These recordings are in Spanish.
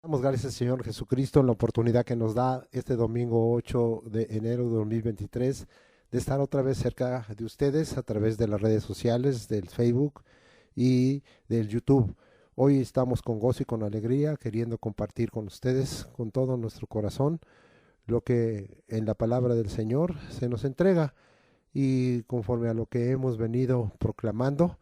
Damos gracias al Señor Jesucristo en la oportunidad que nos da este domingo 8 de enero de 2023 de estar otra vez cerca de ustedes a través de las redes sociales, del Facebook y del YouTube. Hoy estamos con gozo y con alegría queriendo compartir con ustedes con todo nuestro corazón lo que en la palabra del Señor se nos entrega y conforme a lo que hemos venido proclamando,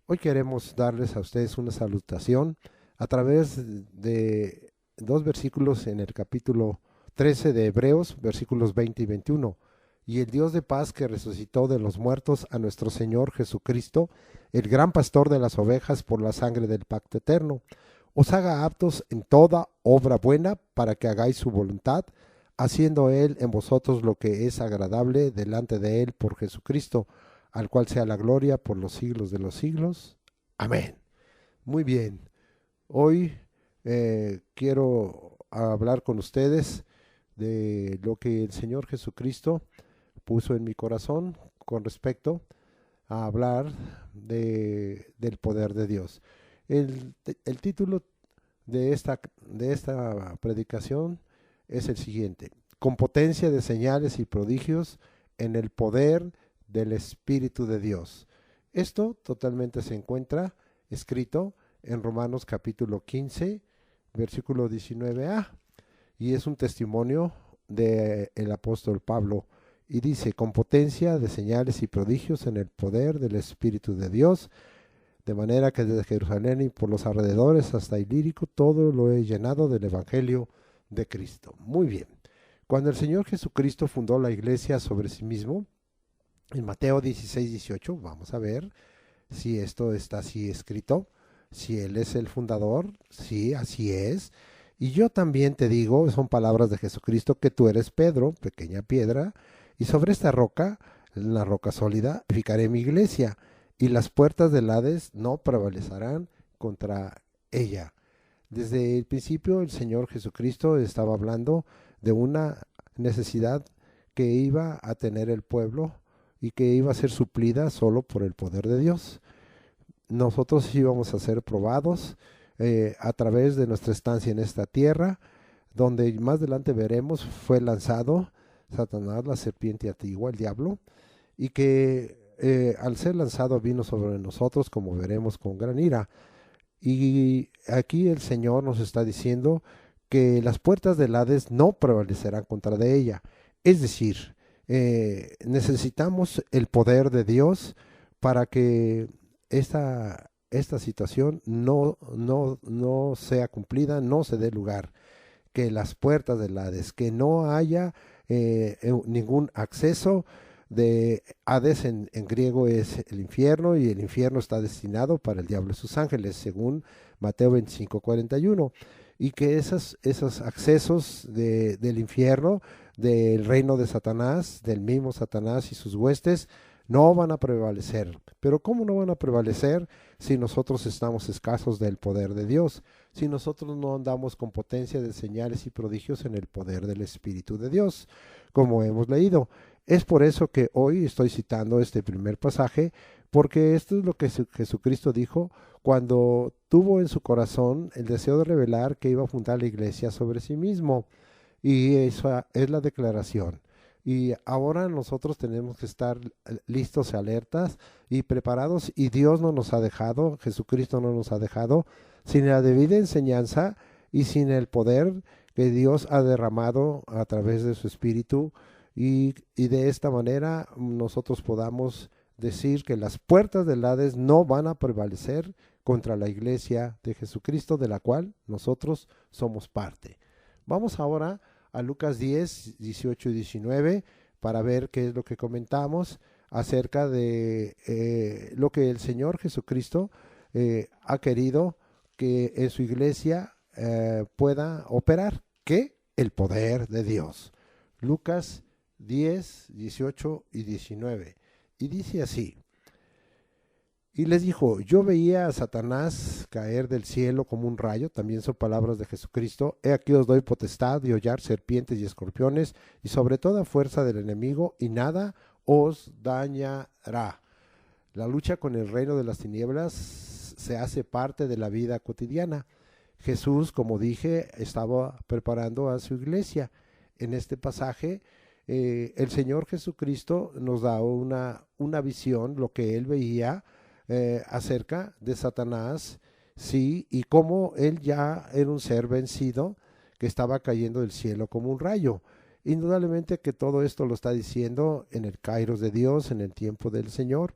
hoy queremos darles a ustedes una salutación a través de dos versículos en el capítulo 13 de Hebreos, versículos 20 y 21. Y el Dios de paz que resucitó de los muertos a nuestro Señor Jesucristo, el gran pastor de las ovejas por la sangre del pacto eterno, os haga aptos en toda obra buena para que hagáis su voluntad, haciendo Él en vosotros lo que es agradable delante de Él por Jesucristo, al cual sea la gloria por los siglos de los siglos. Amén. Muy bien. Hoy quiero hablar con ustedes de lo que el Señor Jesucristo puso en mi corazón con respecto a hablar del poder de Dios. El título de esta predicación es el siguiente: con potencia de señales y prodigios en el poder del Espíritu de Dios. Esto totalmente se encuentra escrito en Romanos capítulo 15, versículo 19a, y es un testimonio del apóstol Pablo, y dice: con potencia de señales y prodigios en el poder del Espíritu de Dios, de manera que desde Jerusalén y por los alrededores hasta Ilírico todo lo he llenado del Evangelio de Cristo. Muy bien. Cuando el Señor Jesucristo fundó la iglesia sobre sí mismo, en Mateo 16, 18, vamos a ver si esto está así escrito, si Él es el fundador, sí, así es. Y yo también te digo, son palabras de Jesucristo, que tú eres Pedro, pequeña piedra, y sobre esta roca, la roca sólida, edificaré mi iglesia, y las puertas del Hades no prevalecerán contra ella. Desde el principio el Señor Jesucristo estaba hablando de una necesidad que iba a tener el pueblo y que iba a ser suplida solo por el poder de Dios. Nosotros íbamos a ser probados a través de nuestra estancia en esta tierra, donde más adelante veremos fue lanzado Satanás, la serpiente antigua, el diablo, y que al ser lanzado vino sobre nosotros, como veremos, con gran ira. Y aquí el Señor nos está diciendo que las puertas del Hades no prevalecerán contra de ella. Es decir, necesitamos el poder de Dios para que esta situación no sea cumplida, no se dé lugar. Que las puertas del Hades, que no haya ningún acceso de Hades en griego es el infierno, y el infierno está destinado para el diablo y sus ángeles, según Mateo 25:41, y que esos accesos del infierno, del reino de Satanás, del mismo Satanás y sus huestes, no van a prevalecer. Pero ¿cómo no van a prevalecer si nosotros estamos escasos del poder de Dios? Si nosotros no andamos con potencia de señales y prodigios en el poder del Espíritu de Dios, como hemos leído. Es por eso que hoy estoy citando este primer pasaje, porque esto es lo que Jesucristo dijo cuando tuvo en su corazón el deseo de revelar que iba a fundar la iglesia sobre sí mismo. Y esa es la declaración. Y ahora nosotros tenemos que estar listos, alertas y preparados. Y Dios no nos ha dejado, Jesucristo no nos ha dejado, sin la debida enseñanza y sin el poder que Dios ha derramado a través de su Espíritu. Y de esta manera nosotros podamos decir que las puertas del Hades no van a prevalecer contra la iglesia de Jesucristo, de la cual nosotros somos parte. Vamos ahora a Lucas 10, 18 y 19 para ver qué es lo que comentamos acerca de lo que el Señor Jesucristo ha querido que en su iglesia pueda operar, que el poder de Dios. Lucas 10, 18 y 19. Y dice así: y les dijo: yo veía a Satanás caer del cielo como un rayo. También son palabras de Jesucristo. He aquí os doy potestad de hollar serpientes y escorpiones y sobre toda fuerza del enemigo, y nada os dañará. La lucha con el reino de las tinieblas se hace parte de la vida cotidiana, Jesús, como dije, estaba preparando a su iglesia. En este pasaje, el Señor Jesucristo nos da una visión, lo que él veía acerca de Satanás, sí, y cómo él ya era un ser vencido que estaba cayendo del cielo como un rayo. Indudablemente que todo esto lo está diciendo en el Kairos de Dios, en el tiempo del Señor,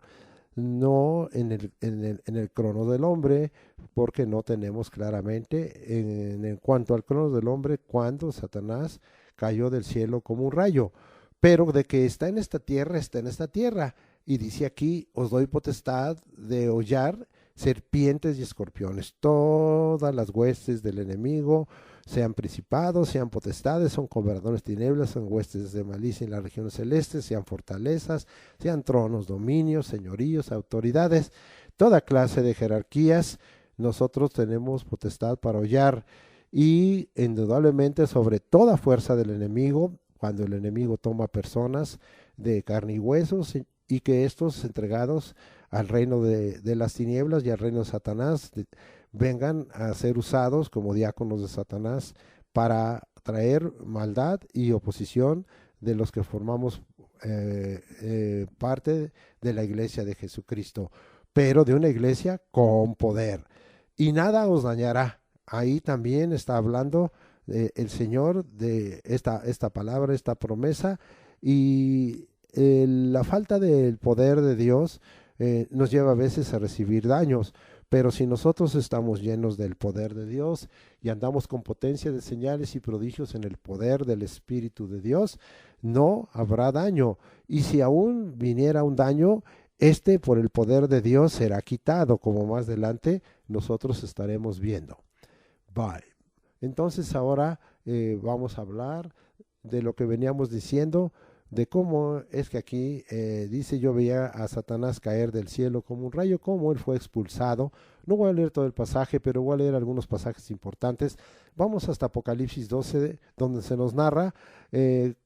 no en el crono del hombre, porque no tenemos claramente en cuanto al crono del hombre cuando Satanás cayó del cielo como un rayo. Pero de que está en esta tierra, está en esta tierra. Y dice aquí, os doy potestad de hollar serpientes y escorpiones, todas las huestes del enemigo, sean principados, sean potestades, son gobernadores de tinieblas, son huestes de malicia en las regiones celestes, sean fortalezas, sean tronos, dominios, señoríos, autoridades, toda clase de jerarquías. Nosotros tenemos potestad para hollar y indudablemente sobre toda fuerza del enemigo, cuando el enemigo toma personas de carne y huesos y que estos entregados al reino de las tinieblas y al reino de Satanás vengan a ser usados como diáconos de Satanás para traer maldad y oposición de los que formamos parte de la iglesia de Jesucristo, pero de una iglesia con poder. Y nada os dañará. Ahí también está hablando el Señor de esta palabra, esta promesa, y la falta del poder de Dios nos lleva a veces a recibir daños, pero si nosotros estamos llenos del poder de Dios y andamos con potencia de señales y prodigios en el poder del Espíritu de Dios, no habrá daño. Y si aún viniera un daño, este por el poder de Dios será quitado, como más adelante nosotros estaremos viendo. Bye. Entonces ahora vamos a hablar de lo que veníamos diciendo, de cómo es que aquí dice yo veía a Satanás caer del cielo como un rayo, cómo él fue expulsado. No voy a leer todo el pasaje, pero voy a leer algunos pasajes importantes. Vamos hasta Apocalipsis 12, donde se nos narra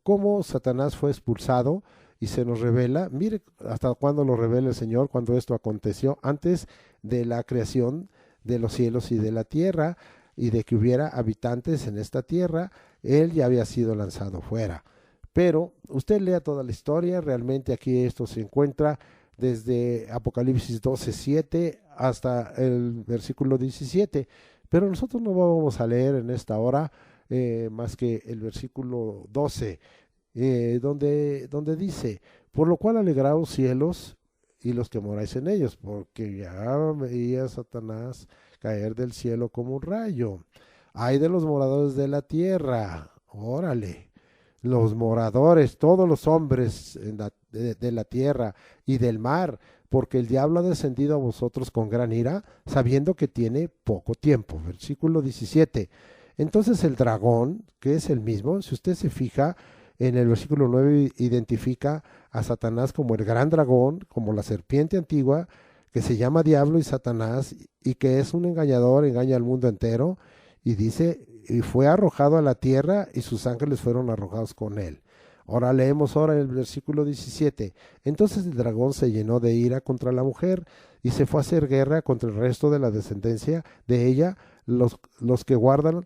cómo Satanás fue expulsado y se nos revela. Mire hasta cuándo lo revela el Señor, cuando esto aconteció, antes de la creación de los cielos y de la tierra, y de que hubiera habitantes en esta tierra, él ya había sido lanzado fuera. Pero usted lea toda la historia, realmente aquí esto se encuentra desde Apocalipsis 12:7 hasta el versículo 17. Pero nosotros no vamos a leer en esta hora más que el versículo 12, donde dice, por lo cual alegraos cielos y los que moráis en ellos, porque ya veía Satanás caer del cielo como un rayo. Ay de los moradores de la tierra, órale, los moradores, todos los hombres de la tierra y del mar, porque el diablo ha descendido a vosotros con gran ira, sabiendo que tiene poco tiempo. Versículo 17. Entonces el dragón, que es el mismo, si usted se fija, en el versículo 9 identifica a Satanás como el gran dragón, como la serpiente antigua, que se llama Diablo y Satanás, y que es un engañador, engaña al mundo entero, y dice, y fue arrojado a la tierra, y sus ángeles fueron arrojados con él. Ahora leemos ahora el versículo 17. Entonces el dragón se llenó de ira contra la mujer, y se fue a hacer guerra contra el resto de la descendencia de ella, los que guardan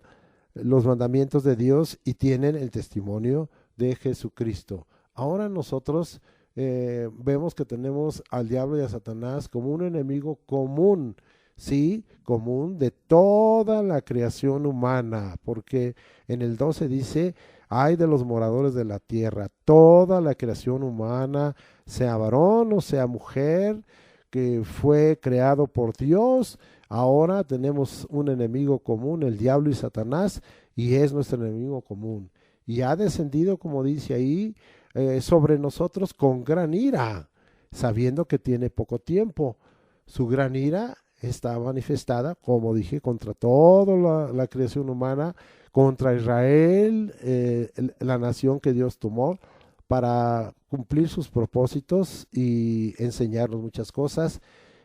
los mandamientos de Dios y tienen el testimonio de Jesucristo. Ahora nosotros vemos que tenemos al diablo y a Satanás como un enemigo común, sí, común de toda la creación humana, porque en el 12 dice, ay de los moradores de la tierra, toda la creación humana, sea varón o sea mujer, que fue creado por Dios. Ahora tenemos un enemigo común, el diablo y Satanás, y es nuestro enemigo común. Y ha descendido, como dice ahí, sobre nosotros con gran ira, sabiendo que tiene poco tiempo. Su gran ira está manifestada, como dije, contra toda la creación humana, contra Israel, la nación que Dios tomó para cumplir sus propósitos y enseñarnos muchas cosas.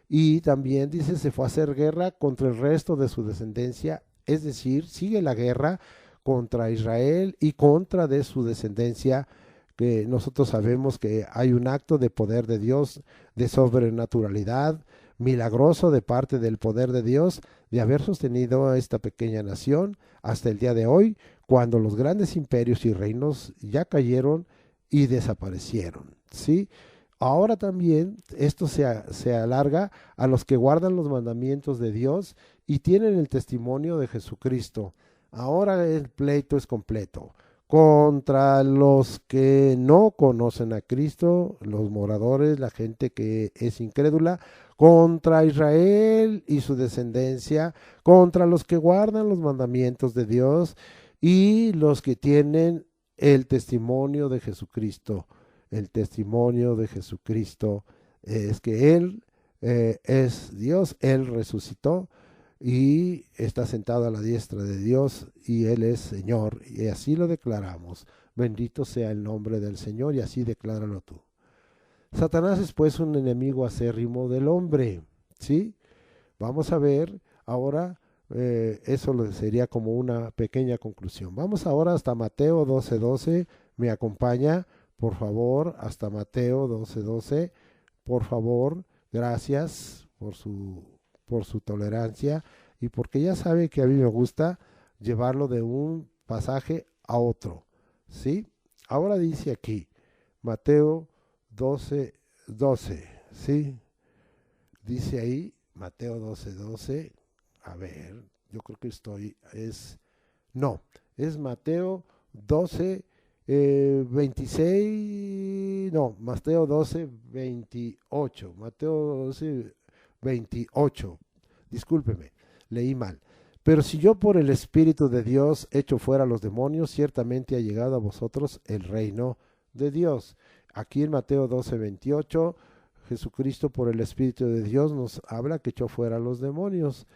Y también dice, se fue a hacer guerra contra el resto de su descendencia, es decir, sigue la guerra contra Israel y contra de su descendencia, que nosotros sabemos que hay un acto de poder de Dios, de sobrenaturalidad, milagroso de parte del poder de Dios, de haber sostenido a esta pequeña nación hasta el día de hoy, cuando los grandes imperios y reinos ya cayeron y desaparecieron, ¿sí? Ahora también esto se alarga a los que guardan los mandamientos de Dios y tienen el testimonio de Jesucristo. Ahora el pleito es completo contra los que no conocen a Cristo, los moradores, la gente que es incrédula, contra Israel y su descendencia, contra los que guardan los mandamientos de Dios y los que tienen el testimonio de Jesucristo. El testimonio de Jesucristo es que Él es Dios, Él resucitó y está sentado a la diestra de Dios y Él es Señor, y así lo declaramos. Bendito sea el nombre del Señor, y así decláralo tú. Satanás es pues un enemigo acérrimo del hombre, ¿sí? Vamos a ver ahora, eso sería como una pequeña conclusión. Vamos ahora hasta Mateo 12:12, me acompaña, por favor, hasta Mateo 12:12, por favor, gracias por su tolerancia y porque ya sabe que a mí me gusta llevarlo de un pasaje a otro, ¿sí? Ahora dice aquí, Mateo 12:12, ¿sí? Dice ahí, Mateo 12:12, a ver, yo creo que no, es Mateo 12, 26, no, Mateo 12:28, Mateo 12:28, discúlpeme, leí mal. Pero si yo por el Espíritu de Dios echo fuera a los demonios, ciertamente ha llegado a vosotros el reino de Dios. Aquí en Mateo 12:28, Jesucristo por el Espíritu de Dios nos habla que echó fuera a los demonios.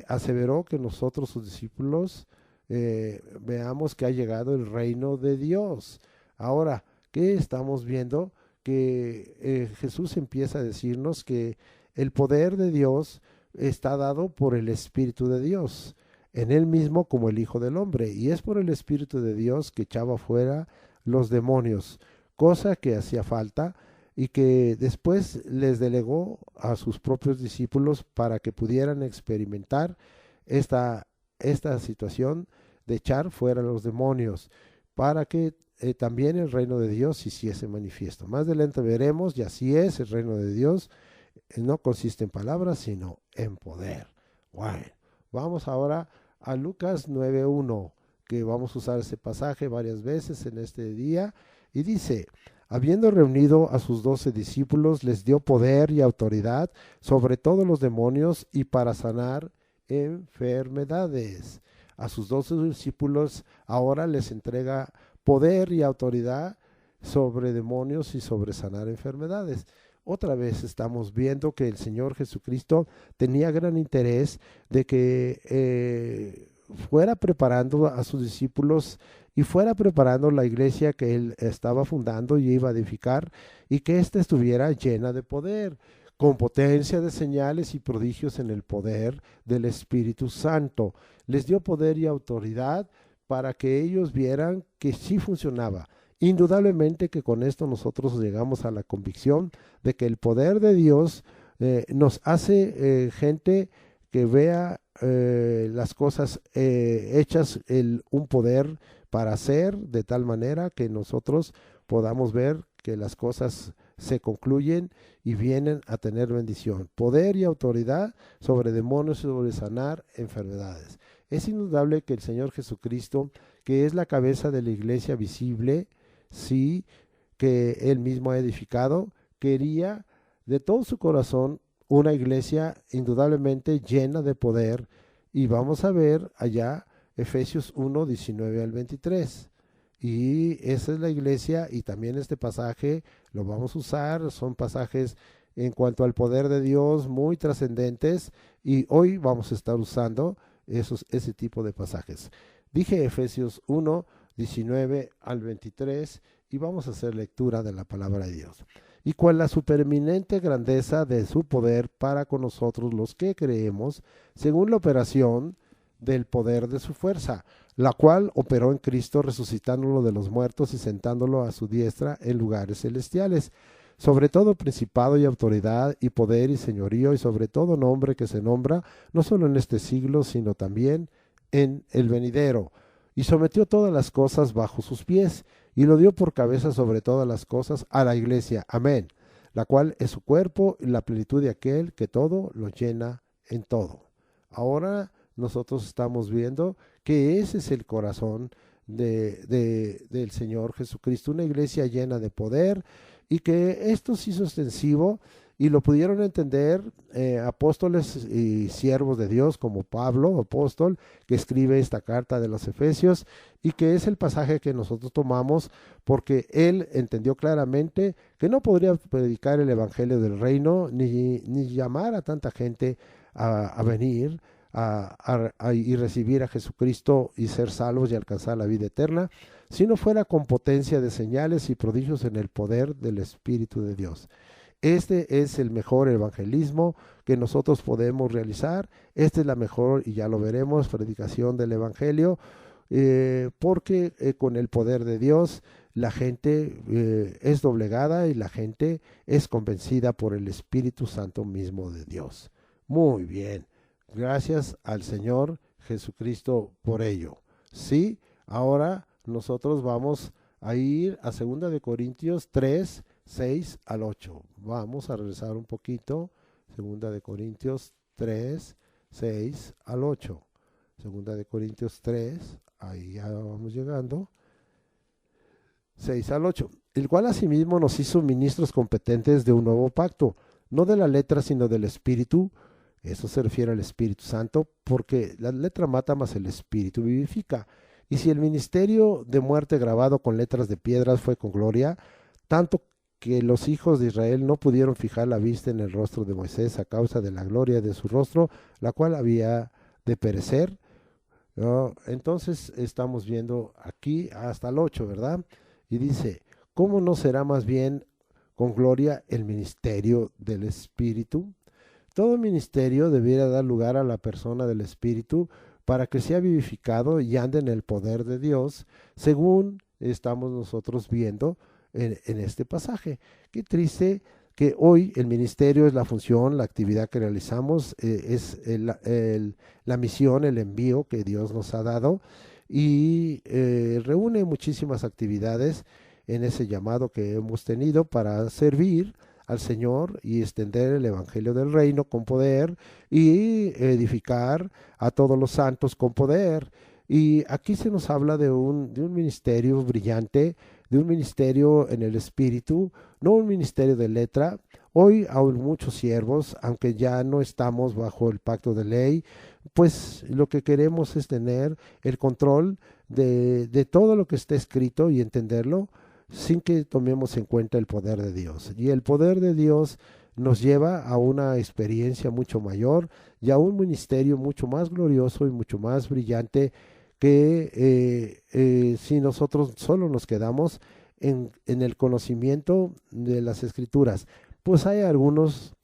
Aseveró que nosotros, sus discípulos, veamos que ha llegado el reino de Dios. Ahora, ¿qué estamos viendo? Que Jesús empieza a decirnos que el poder de Dios está dado por el Espíritu de Dios, en él mismo como el Hijo del Hombre, y es por el Espíritu de Dios que echaba fuera los demonios, cosa que hacía falta y que después les delegó a sus propios discípulos para que pudieran experimentar esta situación de echar fuera los demonios, para que también el reino de Dios se hiciese manifiesto. Más adelante veremos, y así es, el reino de Dios no consiste en palabras, sino en poder. Bueno, vamos ahora a Lucas 9:1, que vamos a usar ese pasaje varias veces en este día, y dice: habiendo reunido a sus 12 discípulos, les dio poder y autoridad sobre todos los demonios y para sanar enfermedades. A sus 12 discípulos ahora les entrega poder y autoridad sobre demonios y sobre sanar enfermedades. Otra vez estamos viendo que el Señor Jesucristo tenía gran interés de que fuera preparando a sus discípulos y fuera preparando la iglesia que él estaba fundando y iba a edificar, y que ésta estuviera llena de poder, con potencia de señales y prodigios en el poder del Espíritu Santo. Les dio poder y autoridad para que ellos vieran que sí funcionaba. Indudablemente que con esto nosotros llegamos a la convicción de que el poder de Dios nos hace gente que vea las cosas hechas un poder para hacer, de tal manera que nosotros podamos ver que las cosas se concluyen y vienen a tener bendición. Poder y autoridad sobre demonios y sobre sanar enfermedades. Es indudable que el Señor Jesucristo, que es la cabeza de la iglesia visible, sí, que Él mismo ha edificado, quería de todo su corazón una iglesia indudablemente llena de poder, y vamos a ver allá Efesios 1:19-23, y esa es la iglesia, y también este pasaje lo vamos a usar, son pasajes en cuanto al poder de Dios muy trascendentes, y hoy vamos a estar usando ese tipo de pasajes. Dije Efesios 1:19-23, y vamos a hacer lectura de la palabra de Dios. Y con la supereminente grandeza de su poder para con nosotros los que creemos, según la operación del poder de su fuerza, la cual operó en Cristo resucitándolo de los muertos y sentándolo a su diestra en lugares celestiales, sobre todo principado y autoridad y poder y señorío y sobre todo nombre que se nombra, no solo en este siglo, sino también en el venidero. Y sometió todas las cosas bajo sus pies y lo dio por cabeza sobre todas las cosas a la iglesia. Amén. La cual es su cuerpo y la plenitud de aquel que todo lo llena en todo. Ahora nosotros estamos viendo que ese es el corazón del Señor Jesucristo, una iglesia llena de poder, y que esto se hizo extensivo y lo pudieron entender apóstoles y siervos de Dios como Pablo, apóstol, que escribe esta carta de los Efesios, y que es el pasaje que nosotros tomamos porque él entendió claramente que no podría predicar el evangelio del reino ni llamar a tanta gente a venir y recibir a Jesucristo y ser salvos y alcanzar la vida eterna, si no fuera con potencia de señales y prodigios en el poder del Espíritu de Dios. Este es el mejor evangelismo que nosotros podemos realizar. Esta es la mejor, y ya lo veremos, predicación del Evangelio, porque con el poder de Dios la gente es doblegada y la gente es convencida por el Espíritu Santo mismo de Dios. Muy bien. Gracias al Señor Jesucristo por ello. Sí, ahora nosotros vamos a ir a 2 de Corintios 3, 6 al 8. Vamos a regresar un poquito. 2 de Corintios 3, 6 al 8. 2 de Corintios 3, ahí ya vamos llegando. 6 al 8. El cual asimismo nos hizo ministros competentes de un nuevo pacto, no de la letra, sino del Espíritu. Eso se refiere al Espíritu Santo, porque la letra mata, mas el Espíritu vivifica. Y si el ministerio de muerte grabado con letras de piedras fue con gloria, tanto que los hijos de Israel no pudieron fijar la vista en el rostro de Moisés a causa de la gloria de su rostro, la cual había de perecer. ¿No? Entonces estamos viendo aquí hasta el 8, ¿verdad? Y dice, ¿cómo no será más bien con gloria el ministerio del Espíritu? Todo ministerio debiera dar lugar a la persona del Espíritu para que sea vivificado y ande en el poder de Dios, según estamos nosotros viendo en este pasaje. Qué triste que hoy el ministerio es la función, la actividad que realizamos, es la misión, el envío que Dios nos ha dado, y reúne muchísimas actividades en ese llamado que hemos tenido para servir al Señor y extender el Evangelio del Reino con poder y edificar a todos los santos con poder. Y aquí se nos habla de un ministerio brillante, de un ministerio en el Espíritu, no un ministerio de letra. Hoy aún muchos siervos, aunque ya no estamos bajo el pacto de ley, pues lo que queremos es tener el control de todo lo que está escrito y entenderlo sin que tomemos en cuenta el poder de Dios. Y el poder de Dios nos lleva a una experiencia mucho mayor y a un ministerio mucho más glorioso y mucho más brillante que si nosotros solo nos quedamos en el conocimiento de las Escrituras. Pues hay algunos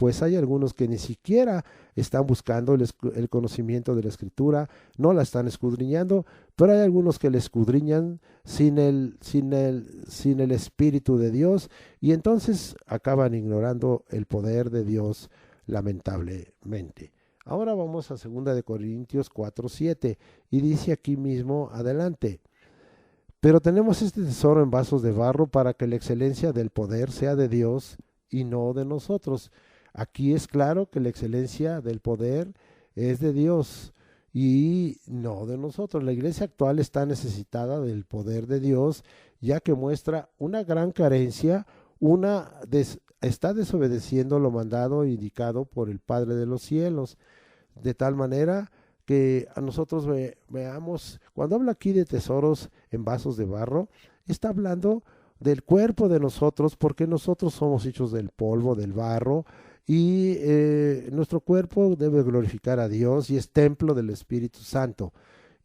que ni siquiera están buscando el conocimiento de la Escritura, no la están escudriñando, pero hay algunos que la escudriñan sin el Espíritu de Dios, y entonces acaban ignorando el poder de Dios, lamentablemente. Ahora vamos a 2 de Corintios 4:7, y dice aquí mismo adelante: pero tenemos este tesoro en vasos de barro para que la excelencia del poder sea de Dios y no de nosotros. Aquí es claro que la excelencia del poder es de Dios y no de nosotros. La iglesia actual está necesitada del poder de Dios, ya que muestra una gran carencia, está desobedeciendo lo mandado e indicado por el Padre de los cielos, de tal manera que a nosotros veamos, cuando habla aquí de tesoros en vasos de barro, está hablando del cuerpo de nosotros, porque nosotros somos hechos del polvo, del barro, y nuestro cuerpo debe glorificar a Dios y es templo del Espíritu Santo.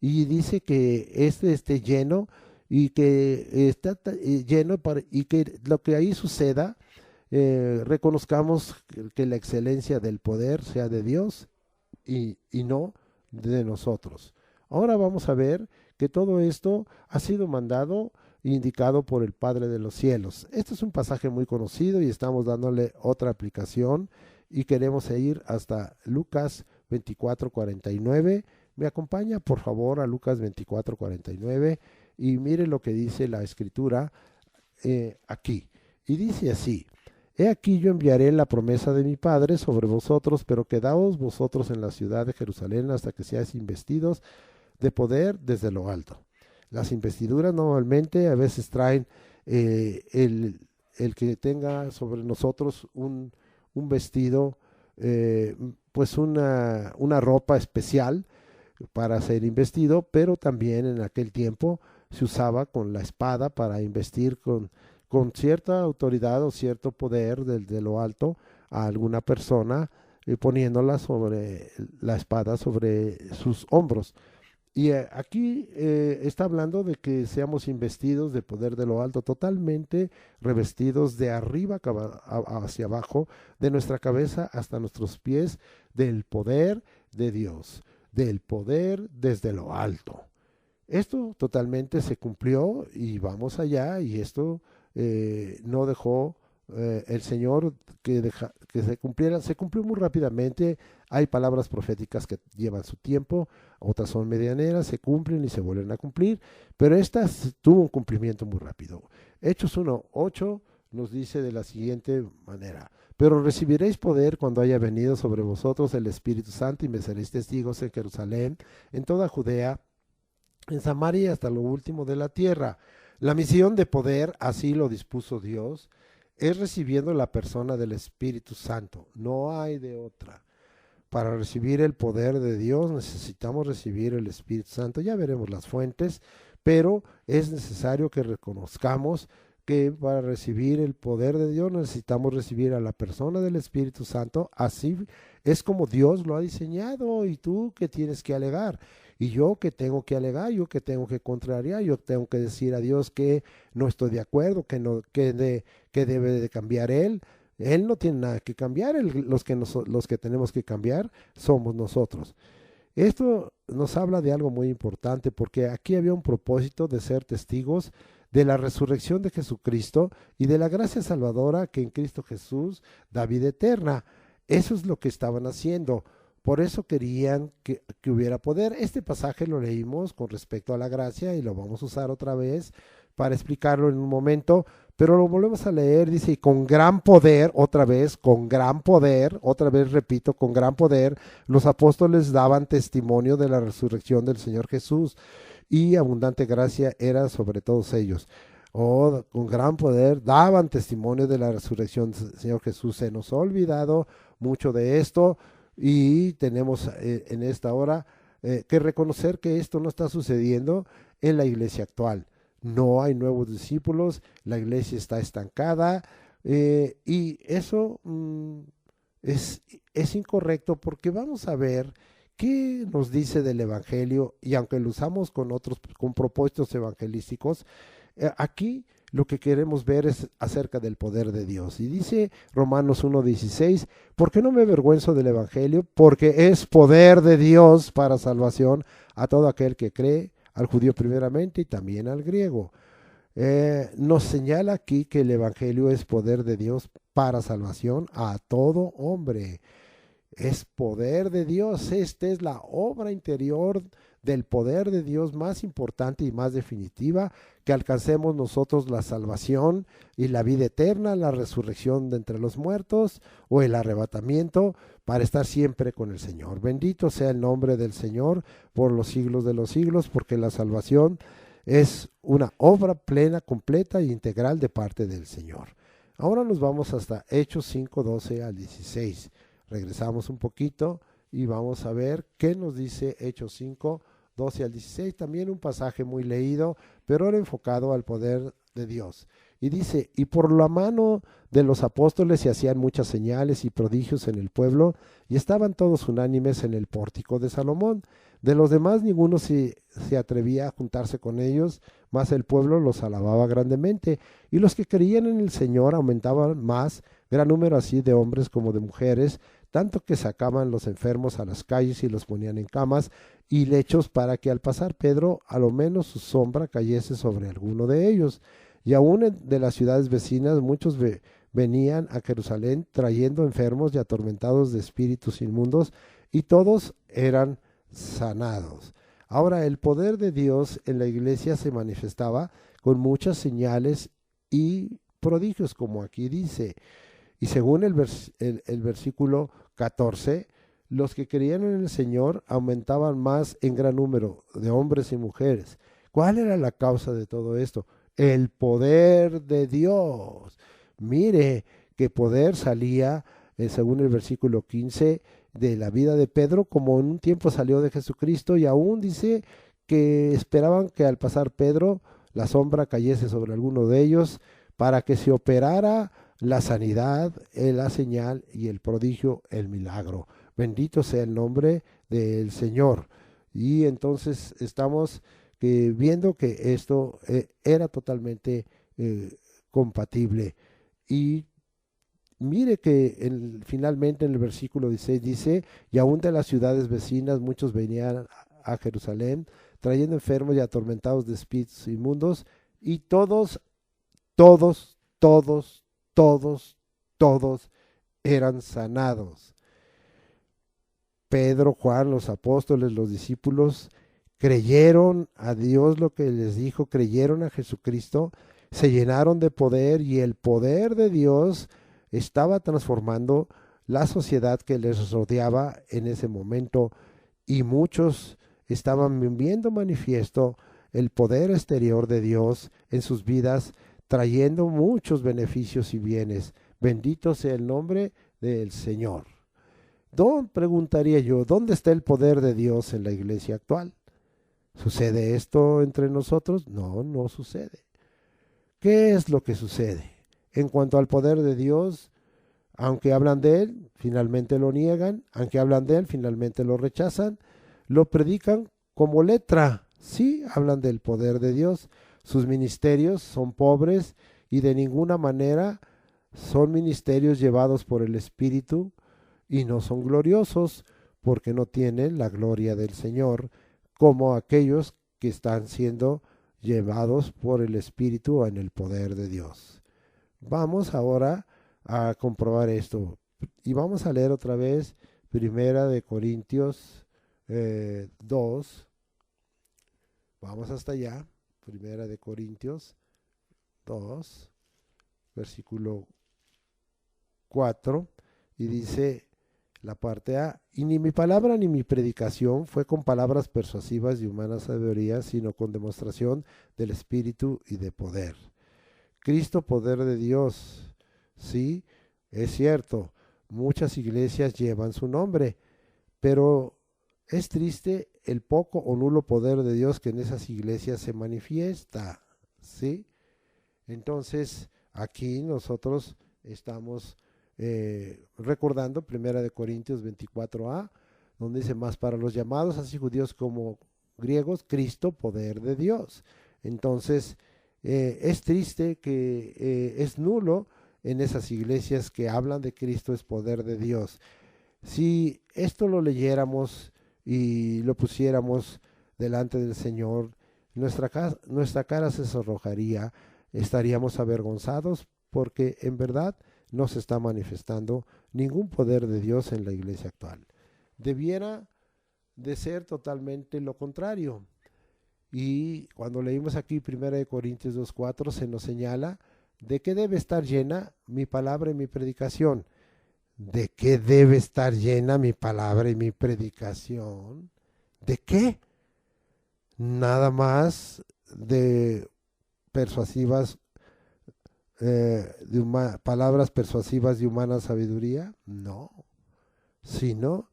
Y dice que este esté lleno y que está lleno y que lo que ahí suceda, reconozcamos que la excelencia del poder sea de Dios y no de nosotros. Ahora vamos a ver que todo esto ha sido mandado indicado por el Padre de los cielos. Este es un pasaje muy conocido y estamos dándole otra aplicación y queremos ir hasta Lucas 24:49. Me acompaña por favor a Lucas 24:49 y mire lo que dice la escritura aquí. Y dice así: He aquí yo enviaré la promesa de mi Padre sobre vosotros, pero quedaos vosotros en la ciudad de Jerusalén hasta que seáis investidos de poder desde lo alto. Las investiduras normalmente a veces traen el que tenga sobre nosotros un vestido, pues una ropa especial para ser investido, pero también en aquel tiempo se usaba con la espada para investir con cierta autoridad o cierto poder desde lo alto a alguna persona, poniéndola sobre la espada sobre sus hombros. Y aquí está hablando de que seamos investidos de poder de lo alto, totalmente revestidos de arriba hacia abajo, de nuestra cabeza hasta nuestros pies, del poder de Dios, del poder desde lo alto. Esto totalmente se cumplió y vamos allá, y esto no dejó el Señor que se cumpliera. Se cumplió muy rápidamente. Hay palabras proféticas que llevan su tiempo, otras son medianeras, se cumplen y se vuelven a cumplir, pero esta tuvo un cumplimiento muy rápido. Hechos 1:8 nos dice de la siguiente manera: pero recibiréis poder cuando haya venido sobre vosotros el Espíritu Santo, y me seréis testigos en Jerusalén, en toda Judea, en Samaria y hasta lo último de la tierra. La misión de poder, así lo dispuso Dios, es recibiendo la persona del Espíritu Santo. No hay de otra. Para recibir el poder de Dios necesitamos recibir el Espíritu Santo. Ya veremos las fuentes, pero es necesario que reconozcamos que para recibir el poder de Dios necesitamos recibir a la persona del Espíritu Santo. Así es como Dios lo ha diseñado. ¿Y tú qué tienes que alegar? Y yo que tengo que alegar, yo que tengo que contrariar, yo tengo que decir a Dios que no estoy de acuerdo, que debe de cambiar Él. Él no tiene nada que cambiar, los que tenemos que cambiar somos nosotros. Esto nos habla de algo muy importante, porque aquí había un propósito de ser testigos de la resurrección de Jesucristo y de la gracia salvadora que en Cristo Jesús da vida eterna. Eso es lo que estaban haciendo. Por eso querían que hubiera poder. Este pasaje lo leímos con respecto a la gracia y lo vamos a usar otra vez para explicarlo en un momento, pero lo volvemos a leer. Dice: y con gran poder, otra vez repito, con gran poder, los apóstoles daban testimonio de la resurrección del Señor Jesús, y abundante gracia era sobre todos ellos. Con gran poder daban testimonio de la resurrección del Señor Jesús. Se nos ha olvidado mucho de esto. Y tenemos en esta hora que reconocer que esto no está sucediendo en la iglesia actual. No hay nuevos discípulos, la iglesia está estancada, y eso es incorrecto, porque vamos a ver qué nos dice del Evangelio, y aunque lo usamos con propósitos evangelísticos, aquí lo que queremos ver es acerca del poder de Dios. Y dice Romanos 1:16: ¿por qué no me avergüenzo del Evangelio? Porque es poder de Dios para salvación a todo aquel que cree, al judío primeramente y también al griego. Nos señala aquí que el Evangelio es poder de Dios para salvación a todo hombre. Es poder de Dios. Esta es la obra interior del poder de Dios más importante y más definitiva, que alcancemos nosotros la salvación y la vida eterna, la resurrección de entre los muertos o el arrebatamiento, para estar siempre con el Señor. Bendito sea el nombre del Señor por los siglos de los siglos, porque la salvación es una obra plena, completa e integral de parte del Señor. Ahora nos vamos hasta Hechos 5:12 al 16. Regresamos un poquito y vamos a ver qué nos dice Hechos 5:12 al 16. También un pasaje muy leído, pero ahora enfocado al poder de Dios. Y dice: y por la mano de los apóstoles se hacían muchas señales y prodigios en el pueblo, y estaban todos unánimes en el pórtico de Salomón. De los demás ninguno se atrevía a juntarse con ellos, mas el pueblo los alababa grandemente, y los que creían en el Señor aumentaban más, gran número así de hombres como de mujeres, tanto que sacaban los enfermos a las calles y los ponían en camas y lechos para que al pasar Pedro a lo menos su sombra cayese sobre alguno de ellos. Y aún de las ciudades vecinas muchos venían a Jerusalén trayendo enfermos y atormentados de espíritus inmundos, y todos eran sanados. Ahora, el poder de Dios en la iglesia se manifestaba con muchas señales y prodigios, como aquí dice. Y según el versículo 14, los que creían en el Señor aumentaban más en gran número de hombres y mujeres. ¿Cuál era la causa de todo esto? El poder de Dios. Mire qué poder salía, según el versículo 15, de la vida de Pedro, como en un tiempo salió de Jesucristo, y aún dice que esperaban que al pasar Pedro la sombra cayese sobre alguno de ellos para que se operara la sanidad, la señal y el prodigio, el milagro. Bendito sea el nombre del Señor. Y entonces estamos viendo que esto era totalmente compatible. Y mire que finalmente en el versículo 16 dice, y aún de las ciudades vecinas muchos venían a Jerusalén, trayendo enfermos y atormentados de espíritus inmundos, y todos, todos, todos eran sanados. Pedro, Juan, los apóstoles, los discípulos, creyeron a Dios lo que les dijo, creyeron a Jesucristo, se llenaron de poder, y el poder de Dios estaba transformando la sociedad que les rodeaba en ese momento, y muchos estaban viendo manifiesto el poder exterior de Dios en sus vidas, trayendo muchos beneficios y bienes. Bendito sea el nombre del Señor. Preguntaría yo, ¿dónde está el poder de Dios en la iglesia actual? ¿Sucede esto entre nosotros? No, no sucede. ¿Qué es lo que sucede? En cuanto al poder de Dios, aunque hablan de Él, finalmente lo niegan, aunque hablan de Él, finalmente lo rechazan, lo predican como letra. Sí, hablan del poder de Dios. Sus ministerios son pobres y de ninguna manera son ministerios llevados por el Espíritu, y no son gloriosos porque no tienen la gloria del Señor como aquellos que están siendo llevados por el Espíritu en el poder de Dios. Vamos ahora a comprobar esto y vamos a leer otra vez Primera de Corintios 2. Vamos hasta allá. Primera de Corintios 2, versículo 4, y dice la parte A: y ni mi palabra ni mi predicación fue con palabras persuasivas de humana sabiduría, sino con demostración del Espíritu y de poder. Cristo, poder de Dios. Sí, es cierto, muchas iglesias llevan su nombre, pero es triste el poco o nulo poder de Dios que en esas iglesias se manifiesta. ¿Sí? Entonces, aquí nosotros estamos recordando Primera de Corintios 24a, donde dice: más para los llamados, así judíos como griegos, Cristo, poder de Dios. Entonces, es triste que es nulo en esas iglesias que hablan de Cristo es poder de Dios. Si esto lo leyéramos y lo pusiéramos delante del Señor, nuestra cara se sonrojaría, estaríamos avergonzados, porque en verdad no se está manifestando ningún poder de Dios en la iglesia actual. Debiera de ser totalmente lo contrario. Y cuando leímos aquí 1 Corintios 2:4, se nos señala de qué debe estar llena mi palabra y mi predicación. ¿De qué debe estar llena mi palabra y mi predicación? ¿De qué? Nada más de persuasivas, palabras persuasivas de humana sabiduría, no, sino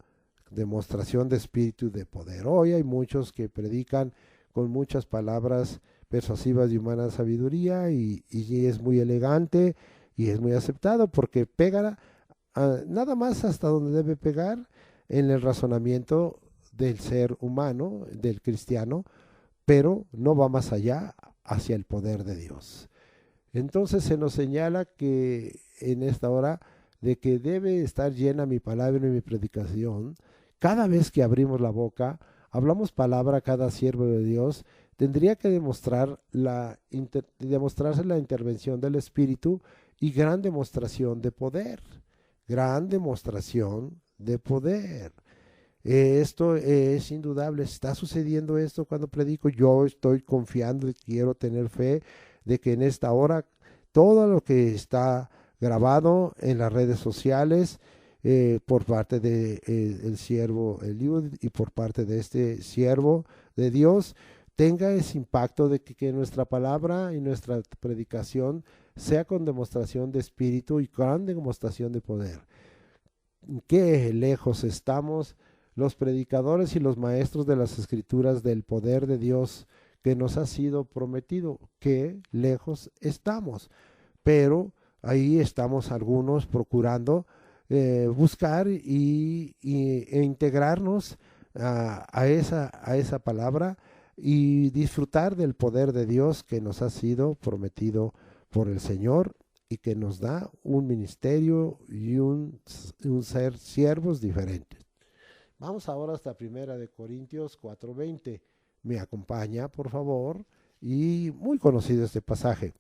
demostración de espíritu y de poder. Hoy hay muchos que predican con muchas palabras persuasivas de humana sabiduría, y es muy elegante y es muy aceptado porque pega nada más hasta donde debe pegar en el razonamiento del ser humano, del cristiano, pero no va más allá hacia el poder de Dios. Entonces se nos señala que en esta hora de que debe estar llena mi palabra y mi predicación. Cada vez que abrimos la boca, hablamos palabra a cada siervo de Dios, tendría que demostrarse la intervención del Espíritu y gran demostración de poder. Gran demostración de poder. Esto es indudable, está sucediendo esto cuando predico. Yo estoy confiando y quiero tener fe de que en esta hora todo lo que está grabado en las redes sociales por parte de el siervo Eliud y por parte de este siervo de Dios tenga ese impacto de que nuestra palabra y nuestra predicación sea con demostración de espíritu y gran demostración de poder. Qué lejos estamos los predicadores y los maestros de las escrituras del poder de Dios que nos ha sido prometido. Qué lejos estamos. Pero ahí estamos algunos procurando buscar e integrarnos a esa palabra y disfrutar del poder de Dios que nos ha sido prometido por el Señor y que nos da un ministerio y un ser siervos diferentes. Vamos ahora hasta Primera de Corintios 4:20. Me acompaña, por favor, y muy conocido este pasaje.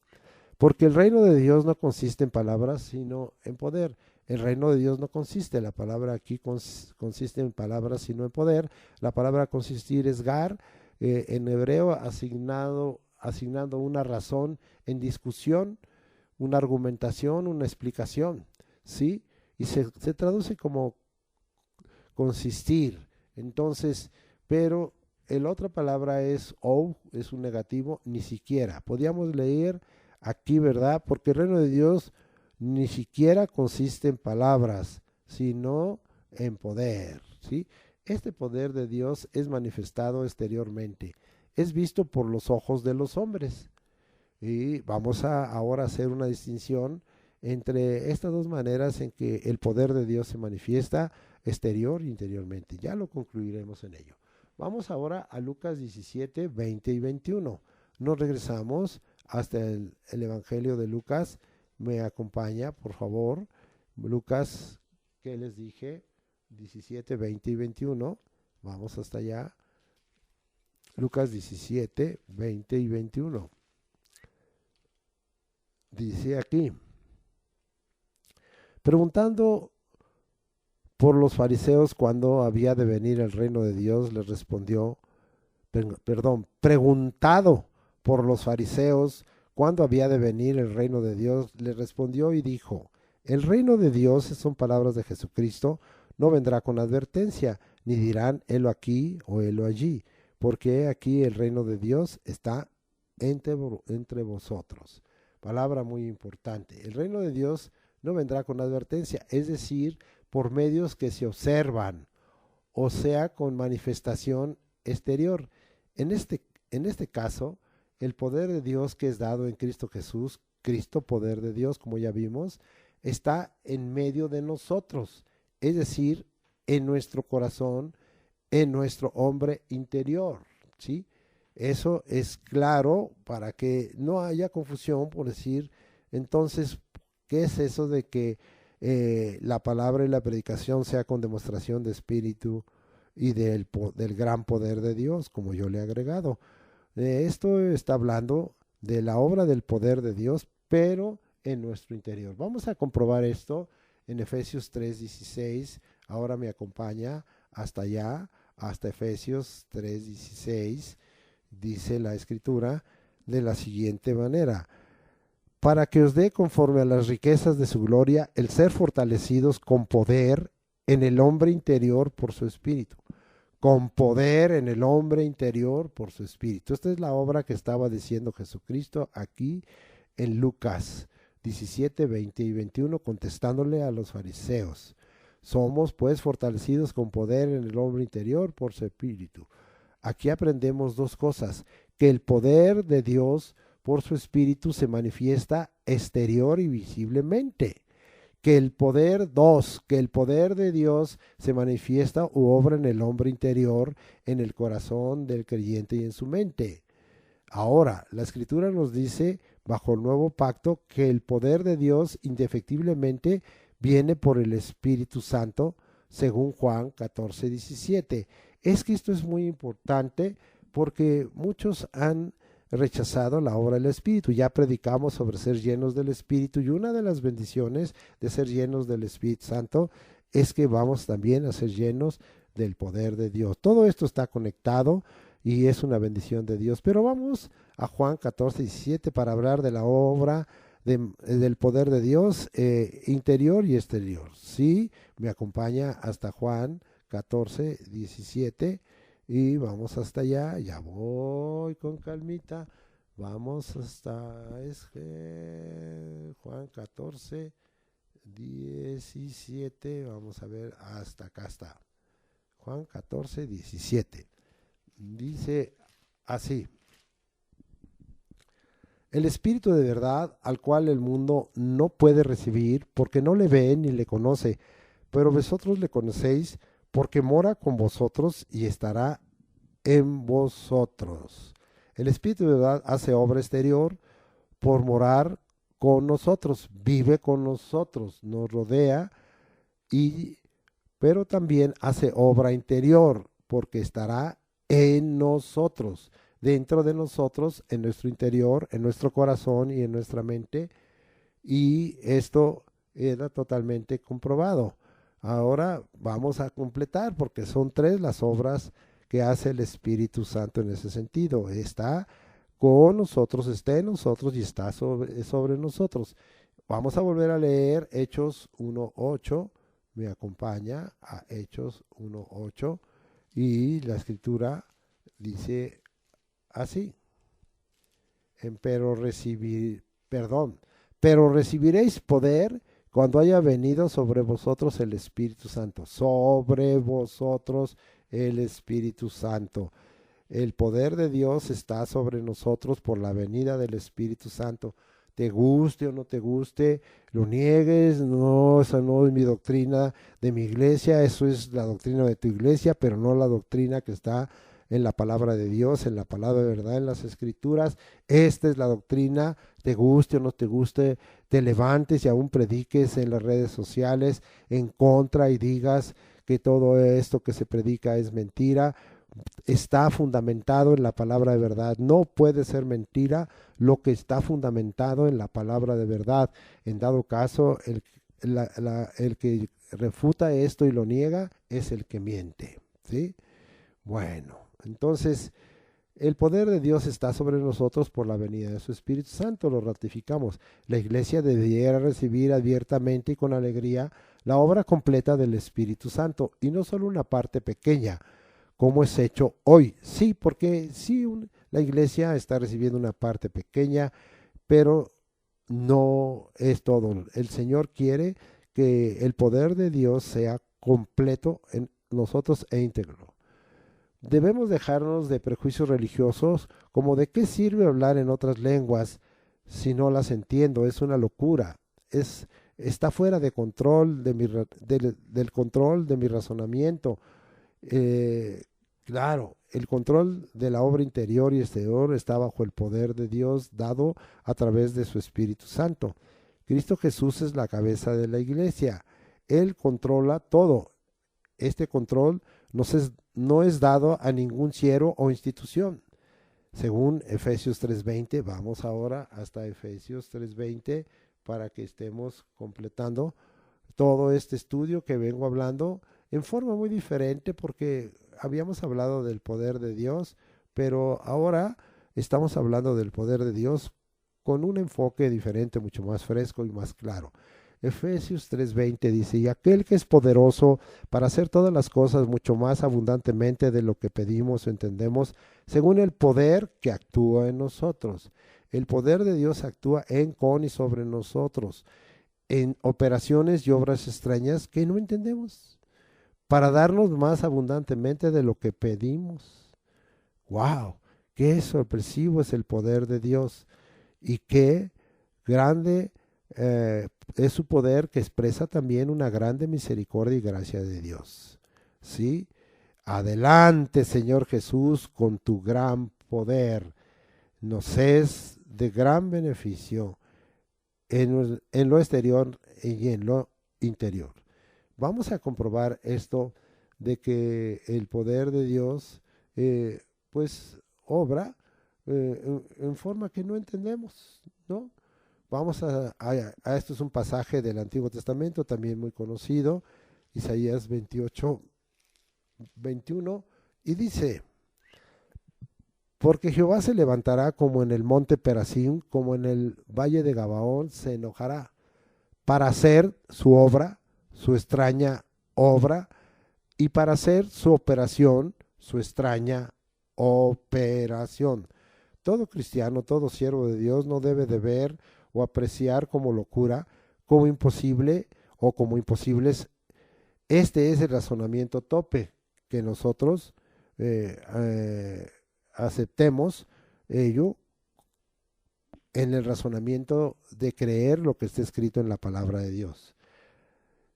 Porque el reino de Dios no consiste en palabras, sino en poder. El reino de Dios no consiste, la palabra aquí consiste en palabras, sino en poder. La palabra consistir es gar, en hebreo asignando una razón en discusión, una argumentación, una explicación, ¿sí? Y se traduce como consistir. Entonces, pero la otra palabra es ou, es un negativo, ni siquiera. Podríamos leer aquí, ¿verdad? Porque el reino de Dios ni siquiera consiste en palabras, sino en poder, ¿sí? Este poder de Dios es manifestado exteriormente, es visto por los ojos de los hombres. Y vamos a ahora hacer una distinción entre estas dos maneras en que el poder de Dios se manifiesta exterior e interiormente. Ya lo concluiremos en ello. Vamos ahora a Lucas 17, 20 y 21. Nos regresamos hasta el Evangelio de Lucas. Me acompaña, por favor. Lucas, ¿qué les dije? 17, 20 y 21. Vamos hasta allá. Lucas 17, 20 y 21. Dice aquí, preguntando por los fariseos cuándo había de venir el reino de Dios, les respondió, preguntado por los fariseos cuándo había de venir el reino de Dios, les respondió y dijo, el reino de Dios, son palabras de Jesucristo, no vendrá con advertencia, ni dirán, helo aquí o helo allí, porque aquí el reino de Dios está entre vosotros. Palabra muy importante. El reino de Dios no vendrá con advertencia, es decir, por medios que se observan, o sea, con manifestación exterior. En este caso, el poder de Dios que es dado en Cristo Jesús, Cristo, poder de Dios, como ya vimos, está en medio de nosotros, es decir, en nuestro corazón, en nuestro hombre interior, ¿sí? Eso es claro para que no haya confusión por decir, entonces, ¿qué es eso de que la palabra y la predicación sea con demostración de espíritu y del gran poder de Dios, como yo le he agregado? Esto está hablando de la obra del poder de Dios, pero en nuestro interior. Vamos a comprobar esto en Efesios 3:16. Ahora me acompaña hasta allá, hasta Efesios 3:16. Dice la escritura de la siguiente manera, para que os dé conforme a las riquezas de su gloria el ser fortalecidos con poder en el hombre interior por su espíritu. Con poder en el hombre interior por su espíritu. Esta es la obra que estaba diciendo Jesucristo aquí en Lucas 17, 20 y 21, contestándole a los fariseos. Somos pues fortalecidos con poder en el hombre interior por su espíritu. Aquí aprendemos dos cosas, que el poder de Dios por su espíritu se manifiesta exterior y visiblemente. Que el poder de Dios se manifiesta u obra en el hombre interior, en el corazón del creyente y en su mente. Ahora, la escritura nos dice, bajo el nuevo pacto, que el poder de Dios indefectiblemente viene por el Espíritu Santo, según Juan 14:17. Es que esto es muy importante porque muchos han rechazado la obra del Espíritu. Ya predicamos sobre ser llenos del Espíritu y una de las bendiciones de ser llenos del Espíritu Santo es que vamos también a ser llenos del poder de Dios. Todo esto está conectado y es una bendición de Dios. Pero vamos a Juan 14:17 para hablar de la obra del poder de Dios interior y exterior. Sí, me acompaña hasta Juan 14:17 y vamos hasta allá. Ya voy con calmita. Vamos hasta Juan 14:17. Vamos a ver, hasta acá está. Juan 14:17. Dice así: el Espíritu de verdad, al cual el mundo no puede recibir, porque no le ve ni le conoce, pero vosotros le conocéis, porque mora con vosotros y estará en vosotros. El Espíritu de verdad hace obra exterior por morar con nosotros, vive con nosotros, nos rodea, pero también hace obra interior, porque estará en nosotros, dentro de nosotros, en nuestro interior, en nuestro corazón y en nuestra mente. Y esto era totalmente comprobado. Ahora vamos a completar, porque son tres las obras que hace el Espíritu Santo en ese sentido. Está con nosotros, está en nosotros y está sobre nosotros. Vamos a volver a leer Hechos 1:8. Me acompaña a Hechos 1:8 y la escritura dice así: pero recibiréis poder cuando haya venido sobre vosotros el Espíritu Santo. Sobre vosotros el Espíritu Santo. El poder de Dios está sobre nosotros por la venida del Espíritu Santo. Te guste o no te guste, lo niegues, no, esa no es mi doctrina de mi iglesia, eso es la doctrina de tu iglesia, pero no la doctrina que está en la palabra de Dios, en la palabra de verdad, en las escrituras. Esta es la doctrina, te guste o no te guste, te levantes y aún prediques en las redes sociales en contra y digas que todo esto que se predica es mentira. Está fundamentado en la palabra de verdad. No puede ser mentira lo que está fundamentado en la palabra de verdad. En dado caso, el que refuta esto y lo niega es el que miente, ¿sí? Bueno, entonces el poder de Dios está sobre nosotros por la venida de su Espíritu Santo, lo ratificamos. La iglesia debiera recibir abiertamente y con alegría la obra completa del Espíritu Santo y no solo una parte pequeña, como es hecho hoy. Sí, porque sí, la iglesia está recibiendo una parte pequeña, pero no es todo. El Señor quiere que el poder de Dios sea completo en nosotros e íntegro. Debemos dejarnos de prejuicios religiosos, como de qué sirve hablar en otras lenguas si no las entiendo. Es una locura. Está fuera de control del control de mi razonamiento. Claro, el control de la obra interior y exterior está bajo el poder de Dios dado a través de su Espíritu Santo. Cristo Jesús es la cabeza de la iglesia. Él controla todo. Este control no es dado a ningún siervo o institución. Según Efesios 3:20, vamos ahora hasta Efesios 3:20 para que estemos completando todo este estudio que vengo hablando en forma muy diferente, porque habíamos hablado del poder de Dios, pero ahora estamos hablando del poder de Dios con un enfoque diferente, mucho más fresco y más claro. Efesios 3:20 dice: y aquel que es poderoso para hacer todas las cosas mucho más abundantemente de lo que pedimos o entendemos, según el poder que actúa en nosotros. El poder de Dios actúa en, con y sobre nosotros, en operaciones y obras extrañas que no entendemos, para darnos más abundantemente de lo que pedimos. ¡Wow! ¡Qué sorpresivo es el poder de Dios! Y qué grande es su poder, que expresa también una grande misericordia y gracia de Dios. ¿Sí? Adelante, Señor Jesús, con tu gran poder. Nos es de gran beneficio en lo exterior y en lo interior. Vamos a comprobar esto de que el poder de Dios pues obra en forma que no entendemos, ¿no? Vamos esto es un pasaje del Antiguo Testamento también muy conocido, Isaías 28, 21, y dice: porque Jehová se levantará como en el monte Perasim, como en el valle de Gabaón se enojará, para hacer su obra, su extraña obra, y para hacer su operación, su extraña operación. Todo cristiano, todo siervo de Dios no debe de ver o apreciar como locura, como imposible o como imposibles. Este es el razonamiento tope que nosotros aceptemos ello en el razonamiento de creer lo que está escrito en la palabra de Dios.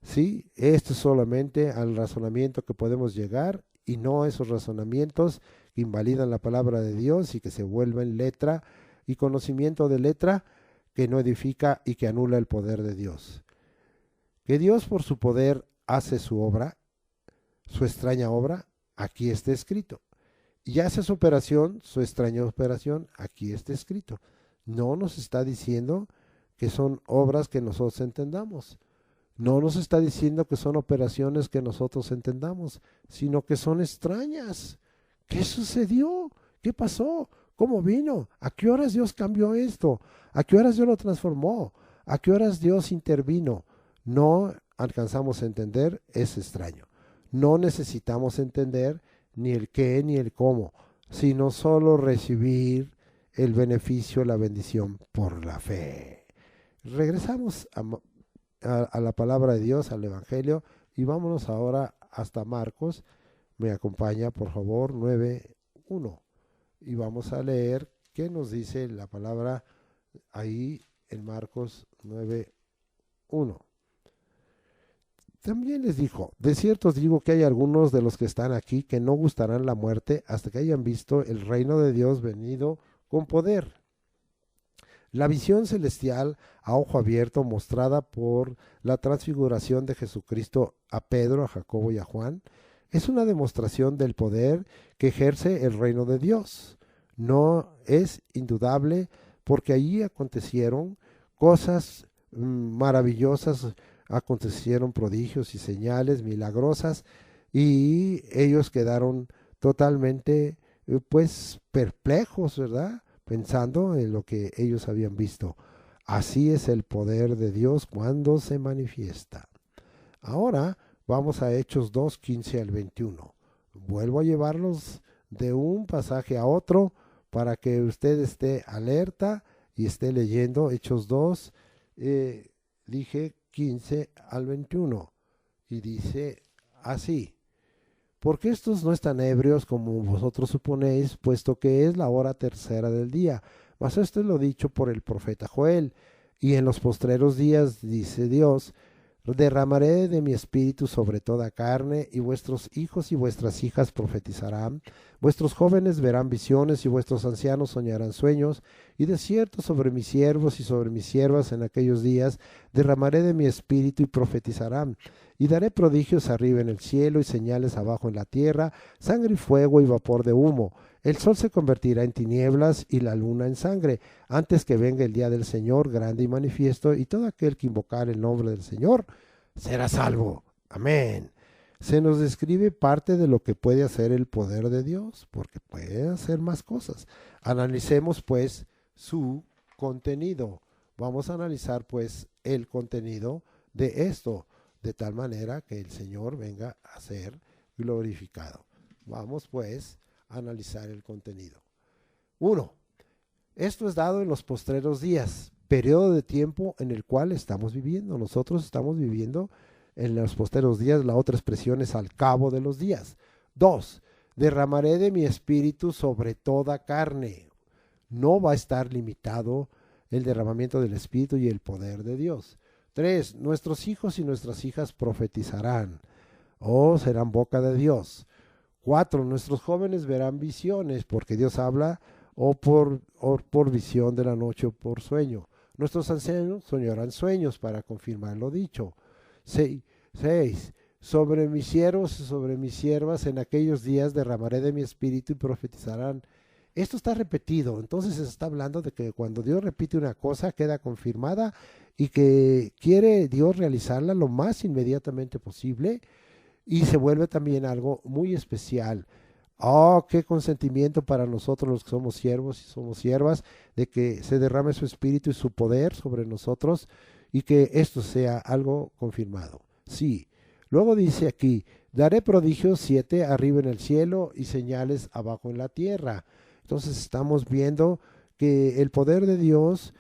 Sí, esto es solamente al razonamiento que podemos llegar y no esos razonamientos que invalidan la palabra de Dios y que se vuelven letra y conocimiento de letra que no edifica y que anula el poder de Dios. Que Dios por su poder hace su obra, su extraña obra, aquí está escrito. Y hace su operación, su extraña operación, aquí está escrito. No nos está diciendo que son obras que nosotros entendamos. No nos está diciendo que son operaciones que nosotros entendamos, sino que son extrañas. ¿Qué sucedió? ¿Qué pasó? ¿Cómo vino? ¿A qué horas Dios cambió esto? ¿A qué horas Dios lo transformó? ¿A qué horas Dios intervino? No alcanzamos a entender, es extraño. No necesitamos entender ni el qué ni el cómo, sino solo recibir el beneficio, la bendición por la fe. Regresamos a la palabra de Dios, al Evangelio, y vámonos ahora hasta Marcos. Me acompaña, por favor, 9:1. Y vamos a leer qué nos dice la palabra ahí en Marcos 9:1. También les dijo: de cierto os digo que hay algunos de los que están aquí que no gustarán la muerte hasta que hayan visto el reino de Dios venido con poder. La visión celestial a ojo abierto mostrada por la transfiguración de Jesucristo a Pedro, a Jacobo y a Juan es una demostración del poder que ejerce el reino de Dios. No es indudable porque allí acontecieron cosas maravillosas, acontecieron prodigios y señales milagrosas y ellos quedaron totalmente pues perplejos, ¿verdad? Pensando en lo que ellos habían visto. Así es el poder de Dios cuando se manifiesta. Ahora vamos a Hechos 2:15 al 21. Vuelvo a llevarlos de un pasaje a otro para que usted esté alerta y esté leyendo Hechos 2, dije 15 al 21. Y dice así: porque estos no están ebrios como vosotros suponéis, puesto que es la hora tercera del día. Mas esto es lo dicho por el profeta Joel. Y en los postreros días, dice Dios, derramaré de mi espíritu sobre toda carne, y vuestros hijos y vuestras hijas profetizarán, vuestros jóvenes verán visiones, y vuestros ancianos soñarán sueños, y de cierto sobre mis siervos y sobre mis siervas en aquellos días derramaré de mi espíritu y profetizarán. Y daré prodigios arriba en el cielo y señales abajo en la tierra, sangre y fuego y vapor de humo. El sol se convertirá en tinieblas y la luna en sangre, antes que venga el día del Señor grande y manifiesto, y todo aquel que invocar el nombre del Señor será salvo. Amén. Se nos describe parte de lo que puede hacer el poder de Dios, porque puede hacer más cosas. Analicemos pues su contenido. Vamos a analizar pues el contenido de esto, de tal manera que el Señor venga a ser glorificado. Vamos pues a analizar el contenido. 1. Esto es dado en los postreros días, periodo de tiempo en el cual estamos viviendo. Nosotros estamos viviendo en los postreros días, la otra expresión es al cabo de los días. 2. Derramaré de mi espíritu sobre toda carne. No va a estar limitado el derramamiento del espíritu y el poder de Dios. 3. Nuestros hijos y nuestras hijas profetizarán, o serán boca de Dios. 4. Nuestros jóvenes verán visiones, porque Dios habla o por visión de la noche o por sueño. Nuestros ancianos soñarán sueños para confirmar lo dicho. 6. Sobre mis siervos y sobre mis siervas en aquellos días derramaré de mi espíritu y profetizarán. Esto está repetido, entonces se está hablando de que cuando Dios repite una cosa queda confirmada y que quiere Dios realizarla lo más inmediatamente posible y se vuelve también algo muy especial. Oh, qué consentimiento para nosotros los que somos siervos y somos siervas, de que se derrame su espíritu y su poder sobre nosotros y que esto sea algo confirmado. Sí. Luego dice aquí, daré prodigios 7 arriba en el cielo y señales abajo en la tierra. Entonces estamos viendo que el poder de Dios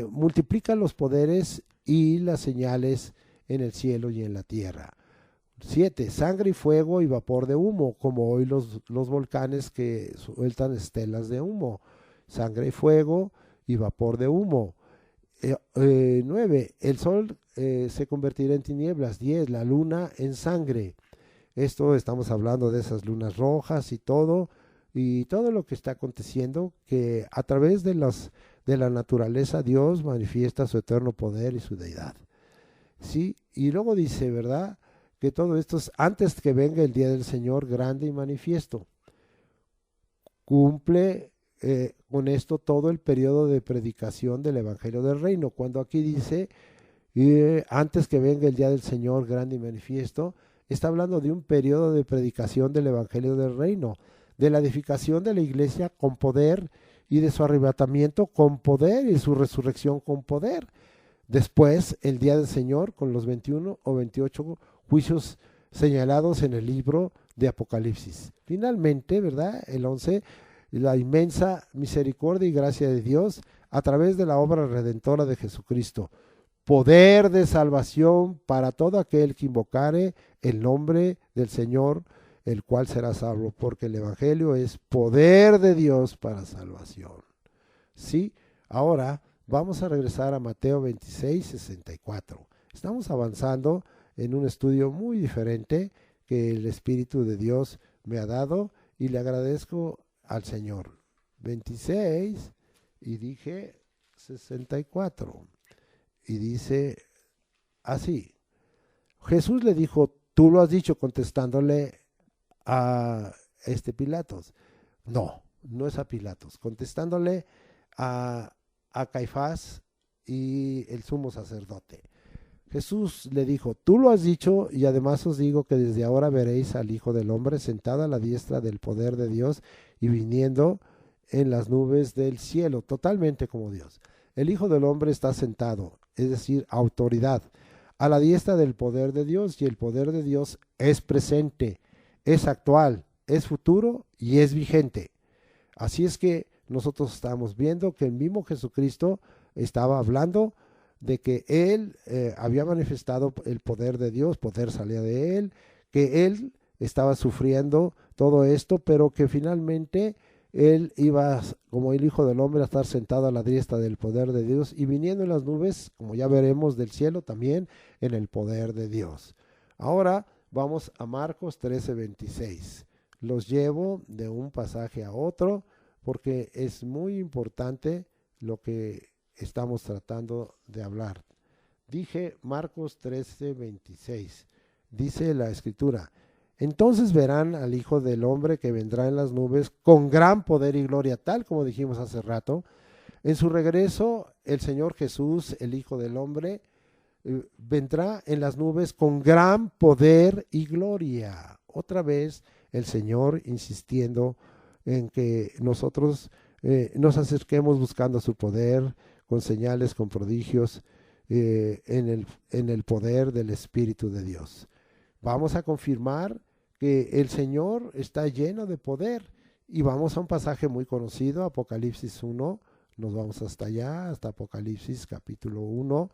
multiplica los poderes y las señales en el cielo y en la tierra. 7. Sangre y fuego y vapor de humo, como hoy los volcanes que sueltan estelas de humo. Sangre y fuego y vapor de humo. 9. El sol se convertirá en tinieblas. 10. La luna en sangre. Esto estamos hablando de esas lunas rojas y todo lo que está aconteciendo, que a través de la naturaleza Dios manifiesta su eterno poder y su deidad. ¿Sí? Y luego dice, ¿verdad? Que todo esto es antes que venga el día del Señor grande y manifiesto. Cumple con esto todo el periodo de predicación del Evangelio del Reino. Cuando aquí dice, antes que venga el día del Señor grande y manifiesto, está hablando de un periodo de predicación del Evangelio del Reino, de la edificación de la iglesia con poder y de su arrebatamiento con poder y su resurrección con poder. Después, el día del Señor con los 21 o 28 juicios señalados en el libro de Apocalipsis. Finalmente, ¿verdad? El 11, la inmensa misericordia y gracia de Dios a través de la obra redentora de Jesucristo. Poder de salvación para todo aquel que invocare el nombre del Señor, el cual será salvo, porque el Evangelio es poder de Dios para salvación. ¿Sí? Ahora vamos a regresar a Mateo 26, 64. Estamos avanzando en un estudio muy diferente que el Espíritu de Dios me ha dado y le agradezco al Señor. 26 y dije 64. Y dice así. Jesús le dijo, tú lo has dicho, contestándole a Pilatos. No, no es a Pilatos, contestándole a Caifás y el sumo sacerdote. Jesús le dijo, tú lo has dicho y además os digo que desde ahora veréis al Hijo del Hombre sentado a la diestra del poder de Dios y viniendo en las nubes del cielo, totalmente como Dios. El Hijo del Hombre está sentado, es decir, autoridad, a la diestra del poder de Dios, y el poder de Dios es presente, es actual, es futuro y es vigente. Así es que nosotros estamos viendo que el mismo Jesucristo estaba hablando de que Él había manifestado el poder de Dios, poder salía de Él, que Él estaba sufriendo todo esto, pero que finalmente Él iba, como el Hijo del Hombre, a estar sentado a la diestra del poder de Dios y viniendo en las nubes, como ya veremos, del cielo también en el poder de Dios. Ahora vamos a Marcos 13:26. Los llevo de un pasaje a otro porque es muy importante lo que estamos tratando de hablar. Dije Marcos 13:26. Dice la escritura, entonces verán al Hijo del Hombre que vendrá en las nubes con gran poder y gloria, tal como dijimos hace rato. En su regreso, el Señor Jesús, el Hijo del Hombre, vendrá en las nubes con gran poder y gloria. Otra vez el Señor insistiendo en que nosotros nos acerquemos buscando su poder, con señales, con prodigios, en el poder del Espíritu de Dios. Vamos a confirmar que el Señor está lleno de poder y vamos a un pasaje muy conocido, Apocalipsis 1, nos vamos hasta allá, hasta Apocalipsis capítulo 1,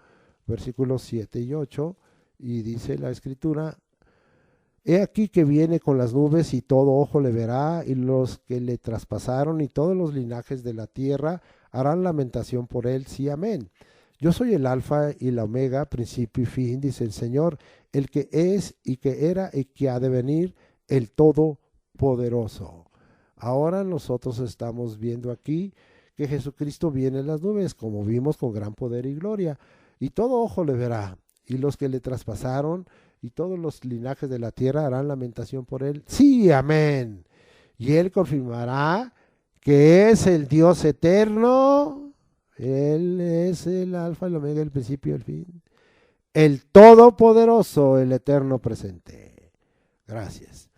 versículos 7 y 8, y dice la escritura, he aquí que viene con las nubes y todo ojo le verá y los que le traspasaron y todos los linajes de la tierra harán lamentación por él, sí, amén. Yo soy el alfa y la omega, principio y fin, dice el Señor, el que es y que era y que ha de venir, el Todopoderoso. Ahora nosotros estamos viendo aquí que Jesucristo viene en las nubes, como vimos, con gran poder y gloria, y todo ojo le verá. y los que le traspasaron y todos los linajes de la tierra harán lamentación por él. Sí, amén. Y él confirmará que es el Dios eterno. Él es el alfa, el omega, el principio y el fin. El todopoderoso, el eterno presente. Gracias.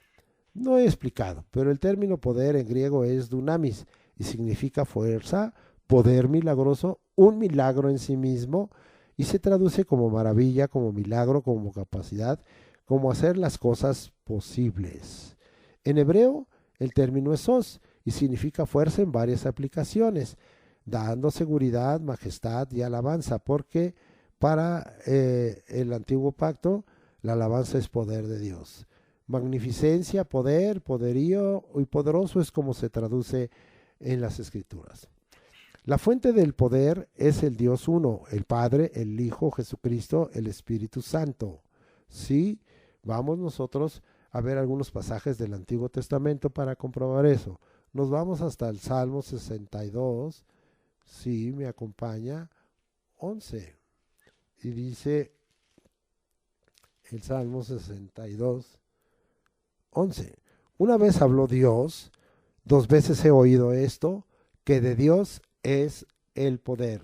No he explicado, pero el término poder en griego es dunamis y significa fuerza, poder milagroso, un milagro en sí mismo, y se traduce como maravilla, como milagro, como capacidad, como hacer las cosas posibles. En hebreo, el término es sos y significa fuerza en varias aplicaciones, dando seguridad, majestad y alabanza, porque para el antiguo pacto la alabanza es poder de Dios. Magnificencia, poder, poderío y poderoso es como se traduce en las escrituras. La fuente del poder es el Dios uno, el Padre, el Hijo, Jesucristo, el Espíritu Santo. Sí, vamos nosotros a ver algunos pasajes del Antiguo Testamento para comprobar eso. Nos vamos hasta el Salmo 62, sí, me acompaña, 11. Y dice el Salmo 62, 11. Una vez habló Dios, dos veces he oído esto, que de Dios es el poder.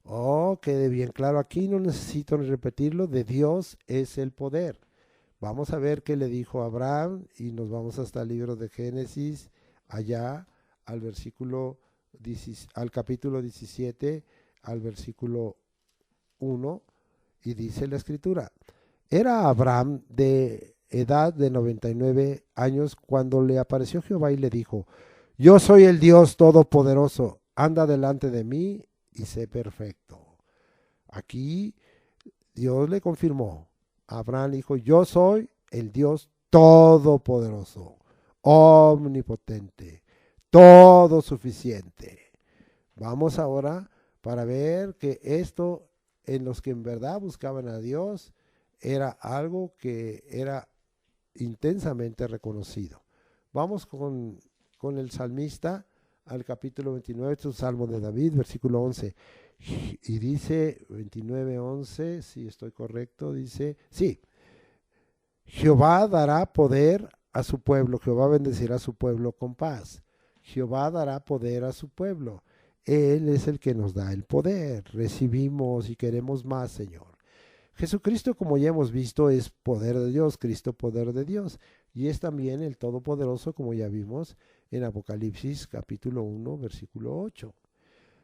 Oh, quede bien claro aquí, no necesito ni repetirlo, de Dios es el poder. Vamos a ver qué le dijo a Abraham y nos vamos hasta el libro de Génesis, allá al versículo, al capítulo 17, al versículo 1, y dice la escritura, era Abraham de edad de 99 años cuando le apareció Jehová y le dijo, yo soy el Dios todopoderoso, anda delante de mí y sé perfecto. Aquí Dios le confirmó. Abraham dijo, yo soy el Dios todopoderoso, omnipotente, todo suficiente. Vamos ahora para ver que esto en los que en verdad buscaban a Dios era algo que era intensamente reconocido. Vamos con el salmista al capítulo 29, es un salmo de David, versículo 11. Y dice 29:11, si estoy correcto, dice, sí, Jehová dará poder a su pueblo, Jehová bendecirá a su pueblo con paz. Jehová dará poder a su pueblo. Él es el que nos da el poder. Recibimos y queremos más, Señor. Jesucristo, como ya hemos visto, es poder de Dios, Cristo poder de Dios. Y es también el Todopoderoso, como ya vimos en Apocalipsis capítulo 1, versículo 8.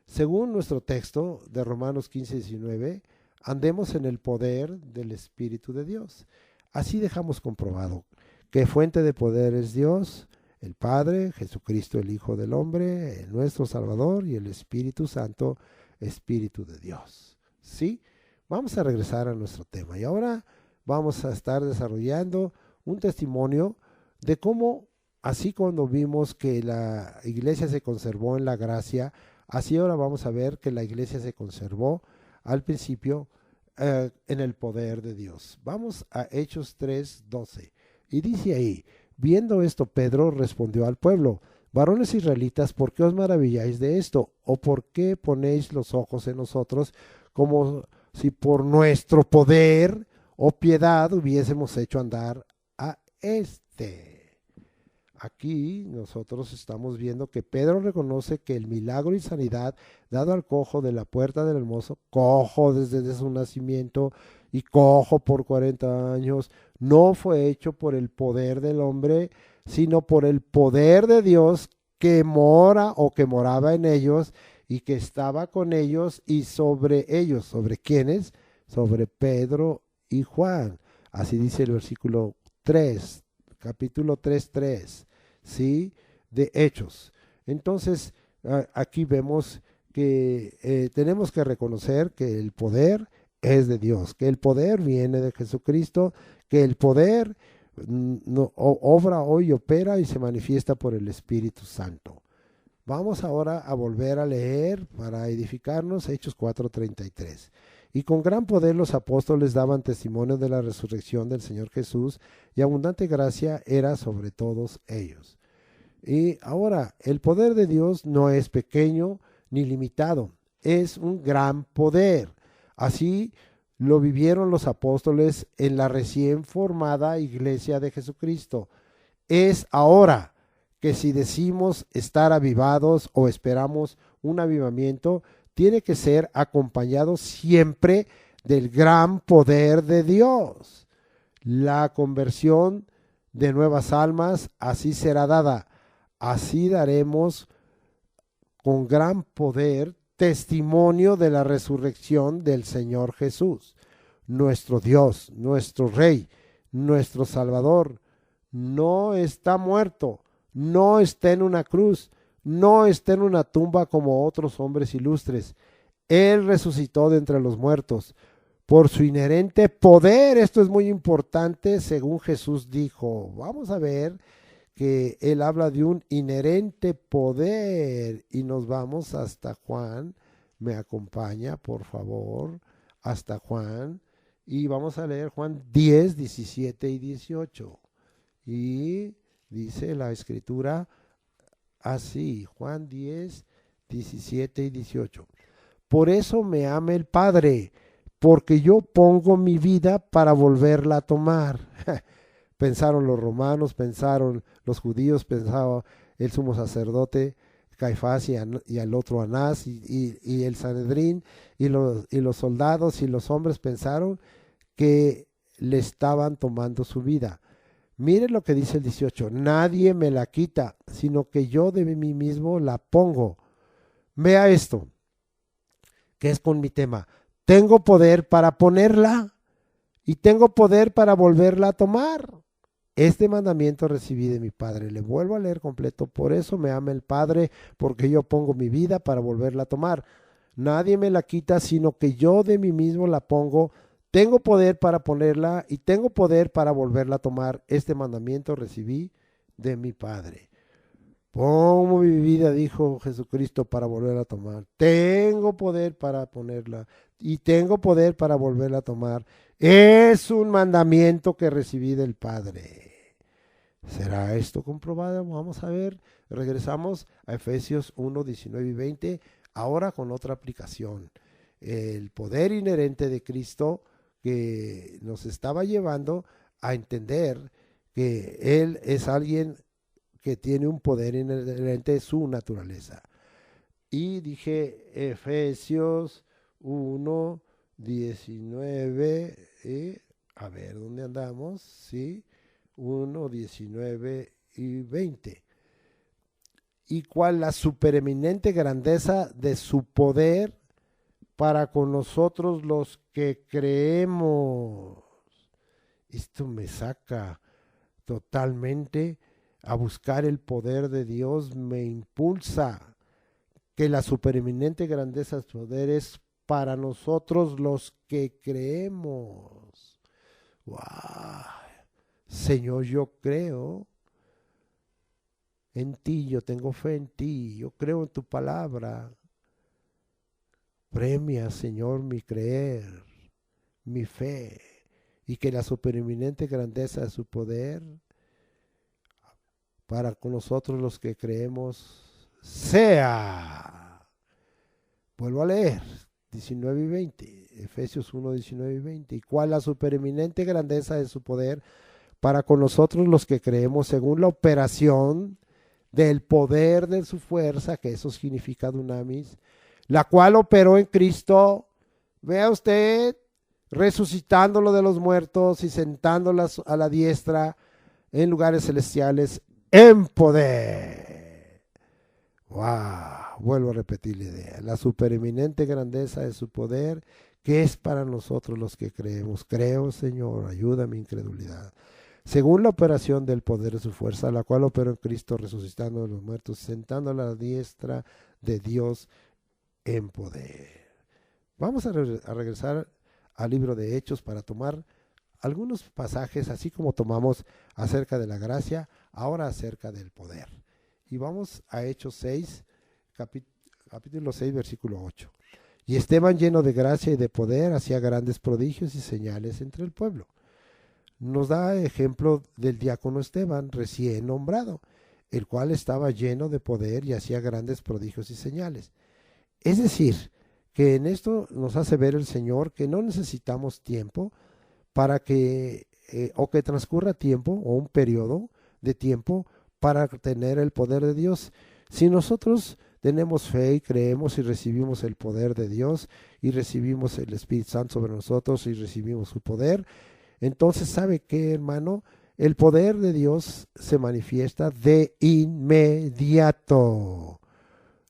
Según nuestro texto de Romanos 15:19, andemos en el poder del Espíritu de Dios. Así dejamos comprobado que fuente de poder es Dios, el Padre, Jesucristo el Hijo del Hombre, nuestro Salvador, y el Espíritu Santo, Espíritu de Dios. ¿Sí? Vamos a regresar a nuestro tema y ahora vamos a estar desarrollando un testimonio de cómo, así cuando vimos que la iglesia se conservó en la gracia, así ahora vamos a ver que la iglesia se conservó al principio en el poder de Dios. Vamos a Hechos 3:12 y dice ahí, viendo esto Pedro respondió al pueblo, varones israelitas, ¿por qué os maravilláis de esto? ¿O por qué ponéis los ojos en nosotros como si por nuestro poder o piedad hubiésemos hecho andar a este? Aquí nosotros estamos viendo que Pedro reconoce que el milagro y sanidad dado al cojo de la puerta del hermoso, cojo desde su nacimiento y cojo por 40 años, no fue hecho por el poder del hombre, sino por el poder de Dios que mora o que moraba en ellos y que estaba con ellos y sobre ellos. ¿Sobre quiénes? Sobre Pedro y Juan. Así dice el versículo 3, capítulo 3:3. ¿Sí? De Hechos. Entonces, aquí vemos que tenemos que reconocer que el poder es de Dios, que el poder viene de Jesucristo, que el poder no, obra hoy, opera y se manifiesta por el Espíritu Santo. Vamos ahora a volver a leer para edificarnos Hechos 4:33. Y con gran poder los apóstoles daban testimonio de la resurrección del Señor Jesús, y abundante gracia era sobre todos ellos. Y ahora, el poder de Dios no es pequeño ni limitado, es un gran poder. Así lo vivieron los apóstoles en la recién formada iglesia de Jesucristo. Es ahora que si decimos estar avivados o esperamos un avivamiento, tiene que ser acompañado siempre del gran poder de Dios. La conversión de nuevas almas así será dada. Así daremos con gran poder testimonio de la resurrección del Señor Jesús, nuestro Dios, nuestro Rey, nuestro Salvador. No está muerto, no está en una cruz, no está en una tumba como otros hombres ilustres. Él resucitó de entre los muertos por su inherente poder. Esto es muy importante, según Jesús dijo. Vamos a ver que él habla de un inherente poder y nos vamos hasta Juan. Me acompaña, por favor, hasta Juan y vamos a leer Juan 10, 17 y 18. Y dice la escritura así, Juan 10, 17 y 18. Por eso me ama el Padre, porque yo pongo mi vida para volverla a tomar. Pensaron los romanos, pensaron los judíos, pensaba el sumo sacerdote Caifás y al otro Anás y el Sanedrín y los soldados y los hombres pensaron que le estaban tomando su vida. Miren lo que dice el 18, nadie me la quita, sino que yo de mí mismo la pongo. Vea esto, que es con mi tema. Tengo poder para ponerla y tengo poder para volverla a tomar. Este mandamiento recibí de mi Padre. Le vuelvo a leer completo. Por eso me ama el Padre, porque yo pongo mi vida para volverla a tomar. Nadie me la quita, sino que yo de mí mismo la pongo. Tengo poder para ponerla y tengo poder para volverla a tomar. Este mandamiento recibí de mi Padre. Pongo mi vida, dijo Jesucristo, para volverla a tomar. Tengo poder para ponerla y tengo poder para volverla a tomar. Es un mandamiento que recibí del Padre. ¿Será esto comprobado? Vamos a ver. Regresamos a Efesios 1, 19 y 20, ahora con otra aplicación. El poder inherente de Cristo que nos estaba llevando a entender que Él es alguien que tiene un poder inherente de su naturaleza. Y dije Efesios 1, 19, a ver, ¿dónde andamos? Sí, 1, 19 y 20. Y cuál la supereminente grandeza de su poder para con nosotros los que creemos. Esto me saca totalmente a buscar el poder de Dios, me impulsa que la supereminente grandeza de su poder es para nosotros los que creemos. ¡Wow! Señor, yo creo en ti, yo tengo fe en ti, yo creo en tu palabra. Premia, Señor, mi creer, mi fe, y que la supereminente grandeza de su poder para con nosotros los que creemos sea. Vuelvo a leer 19 y 20, Efesios 1, 19 y 20. Y cuál la supereminente grandeza de su poder para con nosotros los que creemos según la operación del poder de su fuerza, que eso significa dunamis, la cual operó en Cristo, vea usted, resucitándolo de los muertos y sentándolo a la diestra en lugares celestiales en poder. ¡Wow! Vuelvo a repetir la idea. La supereminente grandeza de su poder, que es para nosotros los que creemos. Creo, Señor, ayuda a mi incredulidad. Según la operación del poder de su fuerza, la cual operó en Cristo, resucitando de los muertos, sentando a la diestra de Dios en poder. Vamos a regresar al libro de Hechos para tomar algunos pasajes, así como tomamos acerca de la gracia, ahora acerca del poder. Y vamos a Hechos 6, capítulo 6, versículo 8. Y Esteban, lleno de gracia y de poder, hacía grandes prodigios y señales entre el pueblo. Nos da ejemplo del diácono Esteban, recién nombrado, el cual estaba lleno de poder y hacía grandes prodigios y señales. Es decir, que en esto nos hace ver el Señor que no necesitamos tiempo para que, o que transcurra tiempo o un periodo de tiempo para tener el poder de Dios. Si nosotros tenemos fe y creemos y recibimos el poder de Dios y recibimos el Espíritu Santo sobre nosotros y recibimos su poder, entonces, ¿sabe qué, hermano? El poder de Dios se manifiesta de inmediato.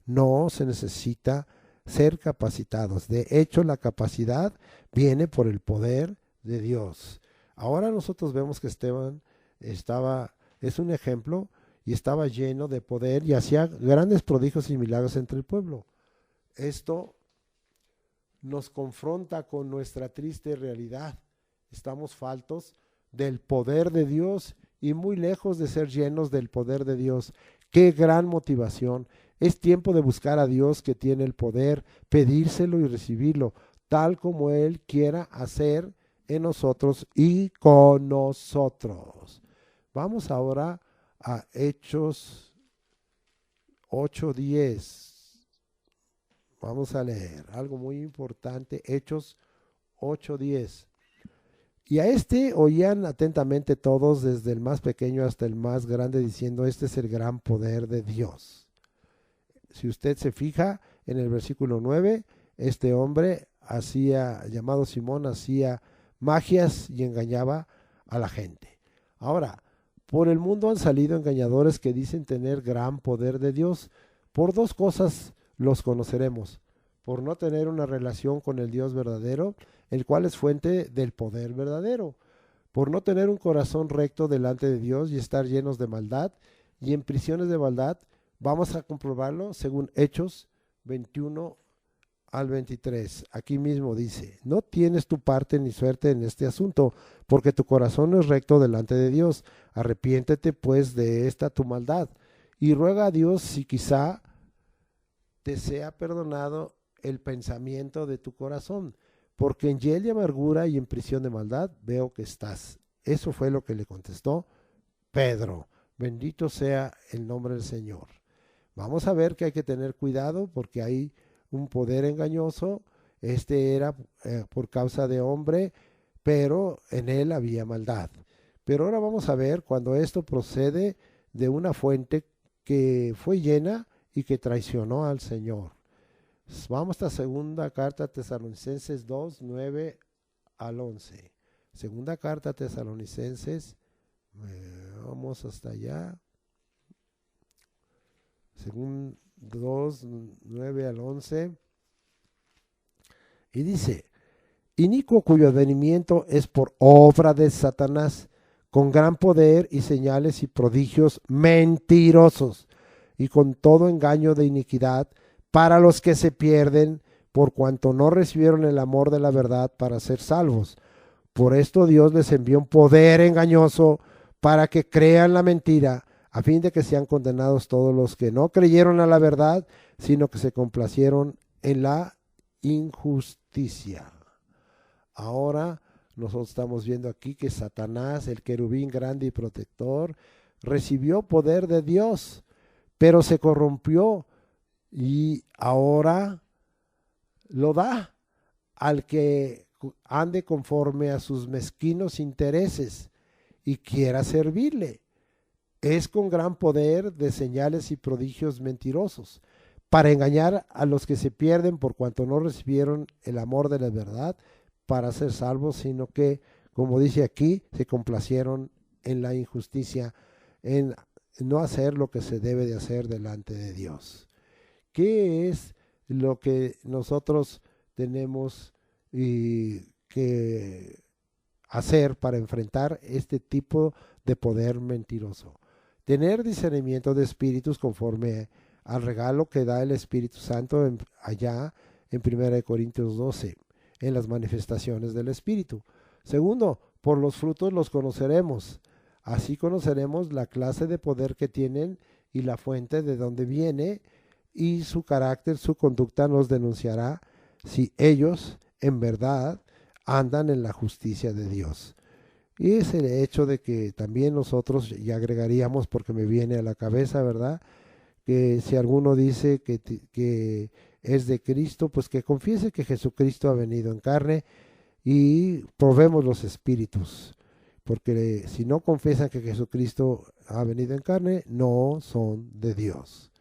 No se necesita ser capacitados. De hecho, la capacidad viene por el poder de Dios. Ahora nosotros vemos que Esteban es un ejemplo y estaba lleno de poder y hacía grandes prodigios y milagros entre el pueblo. Esto nos confronta con nuestra triste realidad. Estamos faltos del poder de Dios y muy lejos de ser llenos del poder de Dios. ¡Qué gran motivación! Es tiempo de buscar a Dios que tiene el poder, pedírselo y recibirlo, tal como Él quiera hacer en nosotros y con nosotros. Vamos ahora a Hechos 8:10. Vamos a leer algo muy importante, Hechos 8:10. Y a este oían atentamente todos, desde el más pequeño hasta el más grande, diciendo, este es el gran poder de Dios. Si usted se fija en el versículo 9, este hombre llamado Simón, hacía magias y engañaba a la gente. Ahora, por el mundo han salido engañadores que dicen tener gran poder de Dios. Por dos cosas los conoceremos: por no tener una relación con el Dios verdadero, el cual es fuente del poder verdadero; por no tener un corazón recto delante de Dios y estar llenos de maldad y en prisiones de maldad. Vamos a comprobarlo según Hechos 21 al 23. Aquí mismo dice, no tienes tu parte ni suerte en este asunto, porque tu corazón no es recto delante de Dios. Arrepiéntete pues de esta tu maldad y ruega a Dios si quizá te sea perdonado el pensamiento de tu corazón, porque en hiel de amargura y en prisión de maldad veo que estás. Eso fue lo que le contestó Pedro. Bendito sea el nombre del Señor. Vamos a ver que hay que tener cuidado porque hay un poder engañoso. Este era por causa de hombre, pero en él había maldad. Pero ahora vamos a ver cuando esto procede de una fuente que fue llena y que traicionó al Señor. Vamos a segunda carta a Tesalonicenses 2, 9 al 11. Segunda carta a Tesalonicenses, vamos hasta allá. Según 2, 9 al 11. Y dice, inicuo cuyo advenimiento es por obra de Satanás, con gran poder y señales y prodigios mentirosos, y con todo engaño de iniquidad, para los que se pierden, por cuanto no recibieron el amor de la verdad para ser salvos. Por esto Dios les envió un poder engañoso para que crean la mentira, a fin de que sean condenados todos los que no creyeron a la verdad, sino que se complacieron en la injusticia. Ahora nosotros estamos viendo aquí que Satanás, el querubín grande y protector, recibió poder de Dios, pero se corrompió y ahora lo da al que ande conforme a sus mezquinos intereses y quiera servirle. Es con gran poder de señales y prodigios mentirosos, para engañar a los que se pierden por cuanto no recibieron el amor de la verdad para ser salvos, sino que, como dice aquí, se complacieron en la injusticia, en no hacer lo que se debe de hacer delante de Dios. ¿Qué es lo que nosotros tenemos que hacer para enfrentar este tipo de poder mentiroso? Tener discernimiento de espíritus conforme al regalo que da el Espíritu Santo allá en 1 Corintios 12, en las manifestaciones del Espíritu. Segundo, por los frutos los conoceremos. Así conoceremos la clase de poder que tienen y la fuente de donde viene, y su carácter, su conducta nos denunciará si ellos en verdad andan en la justicia de Dios. Y es el hecho de que también nosotros, y agregaríamos porque me viene a la cabeza, ¿verdad? Que si alguno dice que es de Cristo, pues que confiese que Jesucristo ha venido en carne y probemos los espíritus, porque si no confiesan que Jesucristo ha venido en carne, no son de Dios.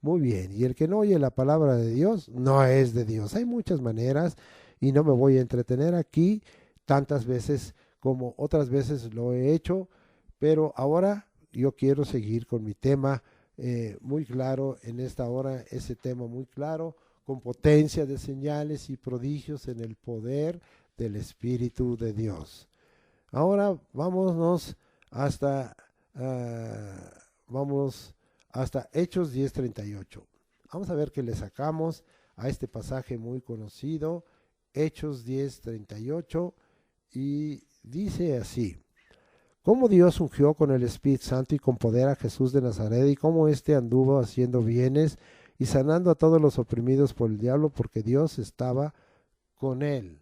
Muy bien, y el que no oye la palabra de Dios, no es de Dios. Hay muchas maneras y no me voy a entretener aquí tantas veces como otras veces lo he hecho, pero ahora yo quiero seguir con mi tema muy claro en esta hora, ese tema muy claro, con potencia de señales y prodigios en el poder del Espíritu de Dios. Ahora vámonos hasta, vamos hasta Hechos 10:38. Vamos a ver qué le sacamos a este pasaje muy conocido, Hechos 10:38, y dice así: cómo Dios ungió con el Espíritu Santo y con poder a Jesús de Nazaret, y cómo éste anduvo haciendo bienes y sanando a todos los oprimidos por el diablo, porque Dios estaba con él.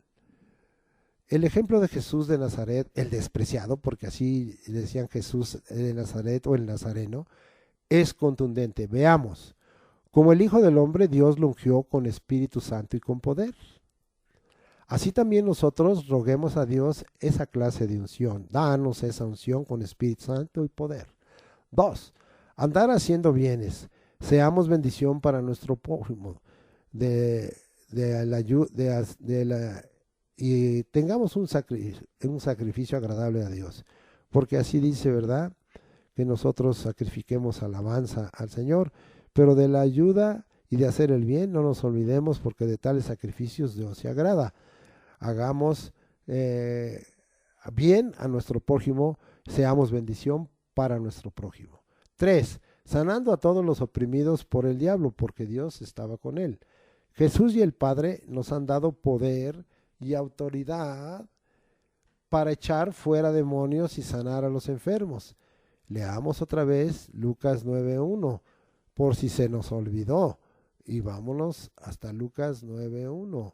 El ejemplo de Jesús de Nazaret, el despreciado, porque así decían Jesús de Nazaret o el Nazareno, es contundente. Veamos, como el Hijo del Hombre, Dios lo ungió con Espíritu Santo y con poder. Así también nosotros roguemos a Dios esa clase de unción. Danos esa unción con Espíritu Santo y poder. 2. Andar haciendo bienes. Seamos bendición para nuestro prójimo. Y tengamos un sacrificio agradable a Dios. Porque así dice, ¿verdad?, que nosotros sacrifiquemos alabanza al Señor. Pero de la ayuda y de hacer el bien no nos olvidemos, porque de tales sacrificios Dios se agrada. Hagamos bien a nuestro prójimo, seamos bendición para nuestro prójimo. 3. Sanando a todos los oprimidos por el diablo, porque Dios estaba con él. Jesús y el Padre nos han dado poder y autoridad para echar fuera demonios y sanar a los enfermos. Leamos otra vez Lucas 9:1, por si se nos olvidó, y vámonos hasta Lucas 9:1.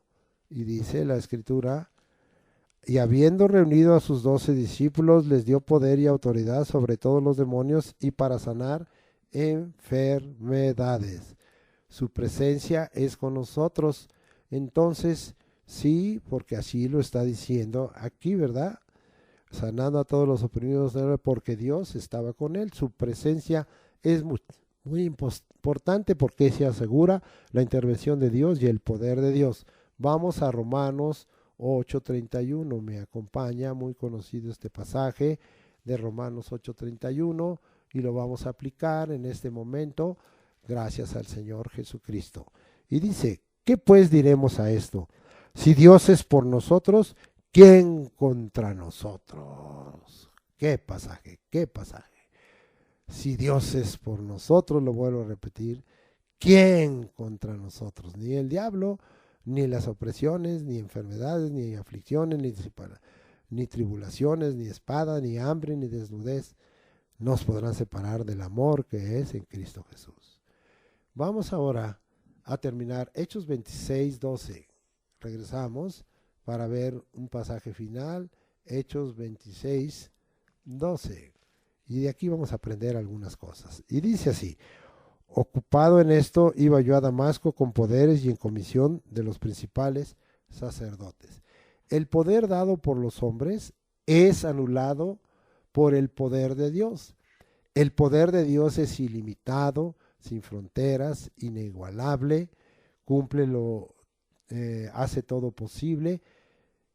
Y dice la escritura: y habiendo reunido a sus 12 discípulos, les dio poder y autoridad sobre todos los demonios y para sanar enfermedades. Su presencia es con nosotros. Entonces, sí, porque así lo está diciendo aquí, ¿verdad? Sanando a todos los oprimidos, porque Dios estaba con él. Su presencia es muy importante, porque se asegura la intervención de Dios y el poder de Dios. Vamos a Romanos 8:31, me acompaña, muy conocido este pasaje de Romanos 8:31, y lo vamos a aplicar en este momento, gracias al Señor Jesucristo. Y dice: ¿qué pues diremos a esto? Si Dios es por nosotros, ¿quién contra nosotros? ¿Qué pasaje? ¿Qué pasaje? Si Dios es por nosotros, lo vuelvo a repetir, ¿quién contra nosotros? Ni el diablo, ni las opresiones, ni enfermedades, ni aflicciones, ni tribulaciones, ni espada, ni hambre, ni desnudez nos podrán separar del amor que es en Cristo Jesús. Vamos ahora a terminar Hechos 26:12. Regresamos para ver un pasaje final, Hechos 26:12. Y de aquí vamos a aprender algunas cosas. Y dice así: ocupado en esto, iba yo a Damasco con poderes y en comisión de los principales sacerdotes. El poder dado por los hombres es anulado por el poder de Dios. El poder de Dios es ilimitado, sin fronteras, inigualable, hace todo posible.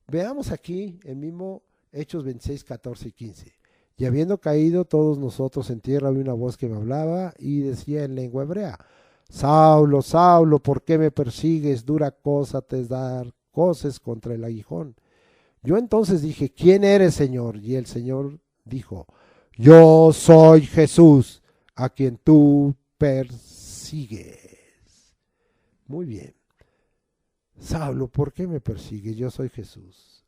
Veamos aquí el mismo Hechos 26, 14 y 15. Y habiendo caído todos nosotros en tierra, vi una voz que me hablaba y decía en lengua hebrea: Saulo, Saulo, ¿por qué me persigues? Dura cosa te es dar coces contra el aguijón. Yo entonces dije: ¿quién eres, Señor? Y el Señor dijo: yo soy Jesús, a quien tú persigues. Muy bien. Saulo, ¿por qué me persigues? Yo soy Jesús,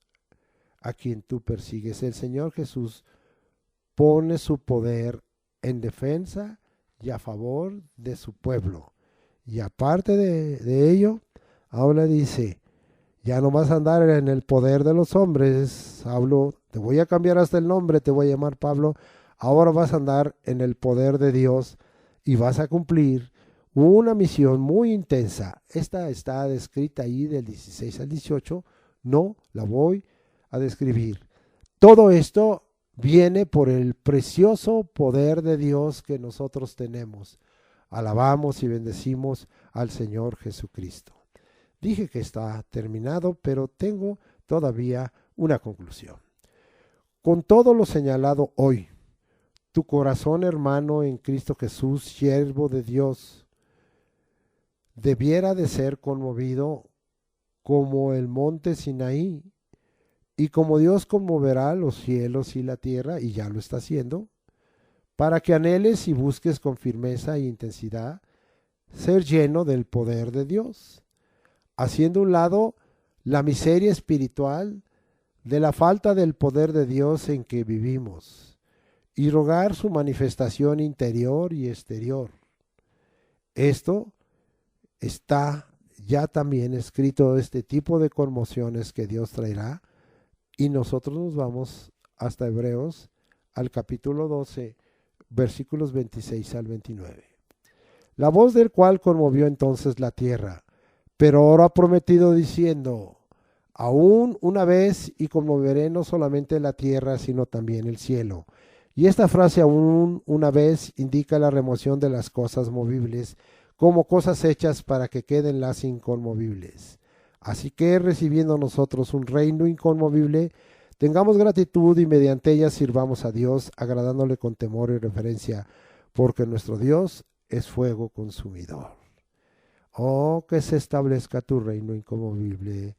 a quien tú persigues. El Señor Jesús pone su poder en defensa y a favor de su pueblo. Y aparte de ello, ahora dice: ya no vas a andar en el poder de los hombres, Saulo, te voy a cambiar hasta el nombre, te voy a llamar Pablo. Ahora vas a andar en el poder de Dios y vas a cumplir una misión muy intensa. Esta está descrita ahí del 16 al 18, no la voy a describir. Todo esto viene por el precioso poder de Dios que nosotros tenemos. Alabamos y bendecimos al Señor Jesucristo. Dije que está terminado, pero tengo todavía una conclusión. Con todo lo señalado hoy, tu corazón, hermano, en Cristo Jesús, siervo de Dios, debiera de ser conmovido como el monte Sinaí, y como Dios conmoverá los cielos y la tierra, y ya lo está haciendo, para que anheles y busques con firmeza e intensidad ser lleno del poder de Dios, haciendo a un lado la miseria espiritual de la falta del poder de Dios en que vivimos, y rogar su manifestación interior y exterior. Esto está ya también escrito, este tipo de conmociones que Dios traerá, y nosotros nos vamos hasta Hebreos, al capítulo 12, versículos 26 al 29. La voz del cual conmovió entonces la tierra, pero ahora ha prometido diciendo, aún una vez y conmoveré no solamente la tierra, sino también el cielo. Y esta frase aún una vez indica la remoción de las cosas movibles como cosas hechas para que queden las inconmovibles. Así que recibiendo nosotros un reino inconmovible, tengamos gratitud y mediante ella sirvamos a Dios, agradándole con temor y reverencia, porque nuestro Dios es fuego consumidor. Oh, que se establezca tu reino inconmovible.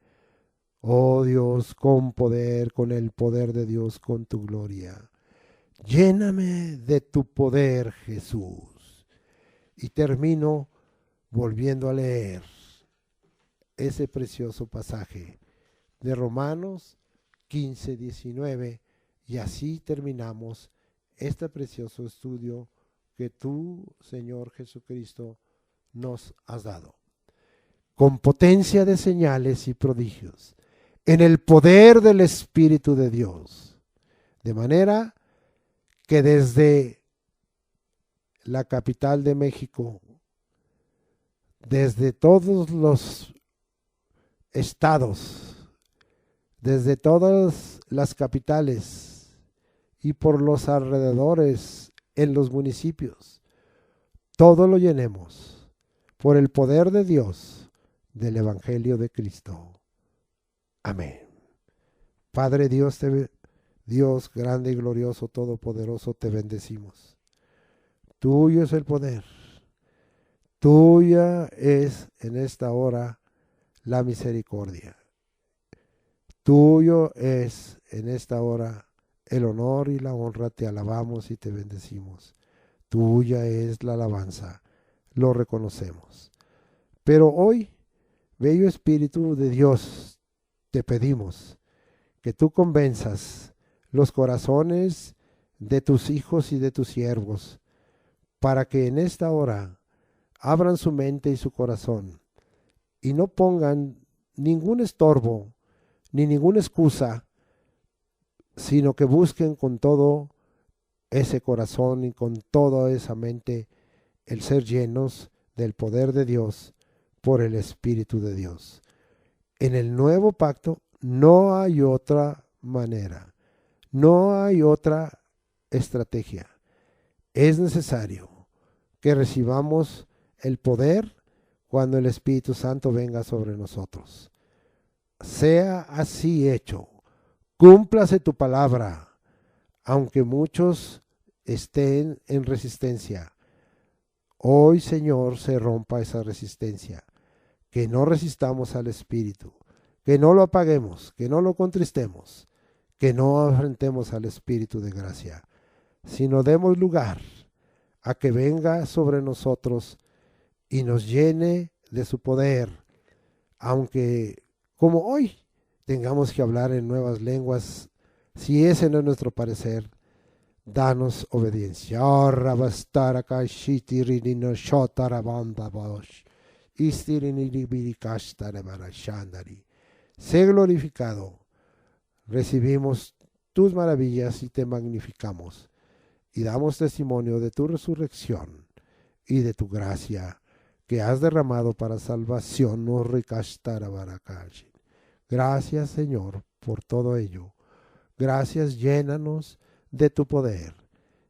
Oh Dios, con poder, con el poder de Dios, con tu gloria. Lléname de tu poder, Jesús. Y termino volviendo a leer ese precioso pasaje de Romanos 15, 19, y así terminamos este precioso estudio que tú, Señor Jesucristo, nos has dado. Con potencia de señales y prodigios, en el poder del Espíritu de Dios, de manera que desde la capital de México, desde todos los estados, desde todas las capitales y por los alrededores, en los municipios, todo lo llenemos por el poder de Dios, del Evangelio de Cristo. Amén. Padre Dios, Dios grande y glorioso, todopoderoso, te bendecimos. Tuyo es el poder. Tuya es en esta hora la misericordia. Tuyo es en esta hora el honor y la honra. Te alabamos y te bendecimos. Tuya es la alabanza. Lo reconocemos. Pero hoy, bello Espíritu de Dios, te pedimos que tú convenzas los corazones de tus hijos y de tus siervos, para que en esta hora abran su mente y su corazón y no pongan ningún estorbo ni ninguna excusa, sino que busquen con todo ese corazón y con toda esa mente el ser llenos del poder de Dios por el Espíritu de Dios. En el nuevo pacto no hay otra manera, no hay otra estrategia. Es necesario que recibamos el poder cuando el Espíritu Santo venga sobre nosotros. Sea así hecho. Cúmplase tu palabra, aunque muchos estén en resistencia. Hoy, Señor, se rompa esa resistencia. Que no resistamos al Espíritu, que no lo apaguemos, que no lo contristemos, que no afrentemos al Espíritu de gracia, sino demos lugar a que venga sobre nosotros y nos llene de su poder, aunque como hoy tengamos que hablar en nuevas lenguas, si ese no es nuestro parecer, danos obediencia. Sé glorificado. Recibimos tus maravillas y te magnificamos y damos testimonio de tu resurrección y de tu gracia que has derramado para salvación. No ricashtara barakashi. Gracias, Señor, por todo ello. Gracias, llénanos de tu poder.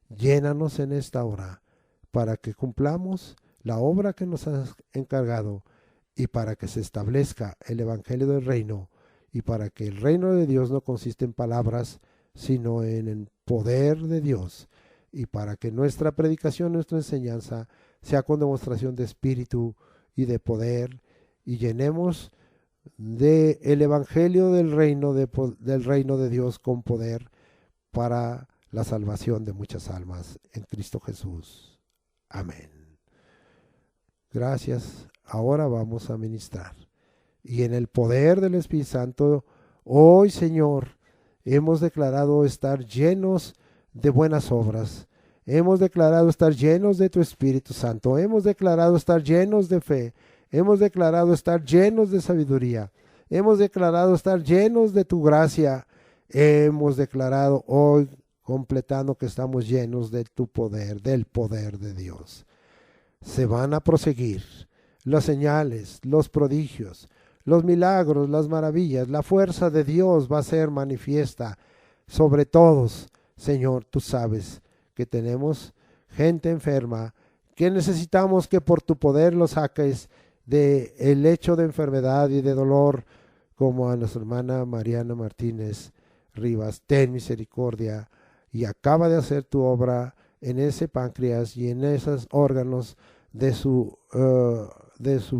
Llénanos en esta hora para que cumplamos la obra que nos has encargado y para que se establezca el Evangelio del Reino y para que el reino de Dios no consiste en palabras, sino en el poder de Dios, y para que nuestra predicación, nuestra enseñanza sea con demostración de espíritu y de poder, y llenemos de el Evangelio del reino de Dios con poder para la salvación de muchas almas en Cristo Jesús. Amén. Gracias. Ahora vamos a ministrar. Y en el poder del Espíritu Santo, hoy, Señor, hemos declarado estar llenos de buenas obras. Hemos declarado estar llenos de tu Espíritu Santo. Hemos declarado estar llenos de fe. Hemos declarado estar llenos de sabiduría. Hemos declarado estar llenos de tu gracia. Hemos declarado hoy, completando, que estamos llenos de tu poder, del poder de Dios. Se van a proseguir las señales, los prodigios, los milagros, las maravillas. La fuerza de Dios va a ser manifiesta sobre todos. Señor, tú sabes que tenemos gente enferma, que necesitamos que por tu poder lo saques del lecho de enfermedad y de dolor, como a nuestra hermana Mariana Martínez Rivas. Ten misericordia y acaba de hacer tu obra en ese páncreas y en esos órganos de su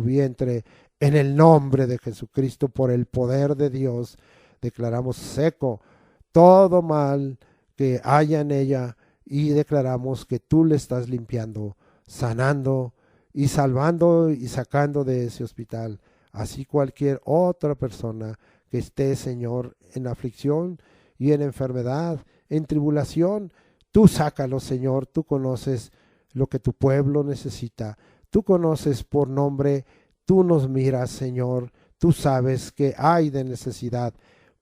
vientre. En el nombre de Jesucristo, por el poder de Dios, declaramos seco todo mal que haya en ella y declaramos que tú le estás limpiando, sanando y salvando y sacando de ese hospital. Así cualquier otra persona que esté, Señor, en aflicción y en enfermedad, en tribulación, tú sácalo, Señor. Tú conoces lo que tu pueblo necesita. Tú conoces por nombre. Tú nos miras, Señor, tú sabes que hay de necesidad.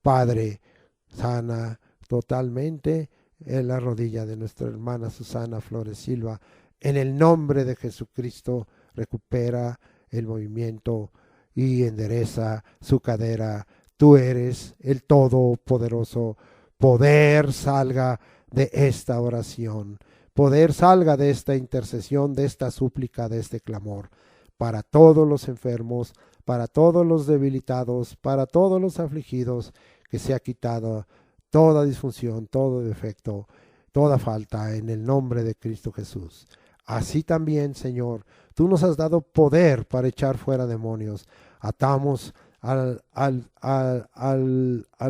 Padre, sana totalmente en la rodilla de nuestra hermana Susana Flores Silva. En el nombre de Jesucristo, recupera el movimiento y endereza su cadera. Tú eres el Todopoderoso. Poder salga de esta oración. Poder salga de esta intercesión, de esta súplica, de este clamor. Para todos los enfermos, para todos los debilitados, para todos los afligidos, que sea quitada toda disfunción, todo defecto, toda falta en el nombre de Cristo Jesús. Así también, Señor, tú nos has dado poder para echar fuera demonios. Atamos a